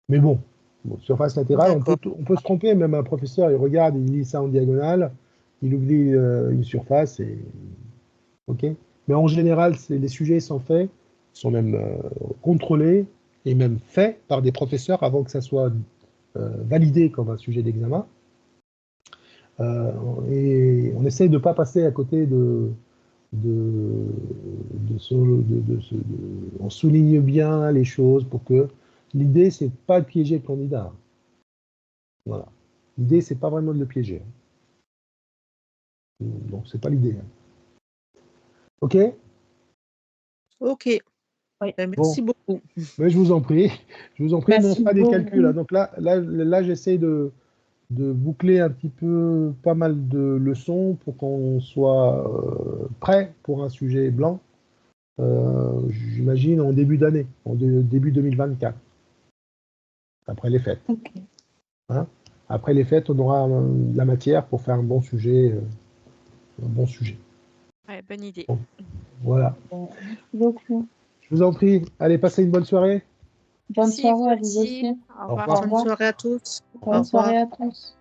Mais bon, surface latérale, on peut se tromper. Même un professeur, il regarde, il lit ça en diagonale, il oublie une surface et ok. Mais en général, les sujets sont faits, sont même contrôlés et même faits par des professeurs avant que ça soit validé comme un sujet d'examen. Et on essaye de ne pas passer à côté on souligne bien les choses pour que l'idée, c'est pas de piéger le candidat. Voilà. L'idée, c'est pas vraiment de le piéger. Donc, c'est pas l'idée. Ok? Ok. Oui. Merci beaucoup. Mais je vous en prie. Je vous en prie, mais on Merci fera des beaucoup. calculs. Hein. Donc là j'essaie de boucler un petit peu pas mal de leçons pour qu'on soit prêt pour un sujet blanc. J'imagine en début d'année, début 2024, après les fêtes. Ok. Hein, après les fêtes, on aura la matière pour faire un bon sujet. Ouais, bonne idée. Bon, voilà. Merci beaucoup. Je vous en prie. Allez, passez une bonne soirée. Bonne Merci, soirée à vous vous aussi. aussi. Au Au revoir. revoir. Bonne soirée à tous. Au Bonne soirée revoir. à tous.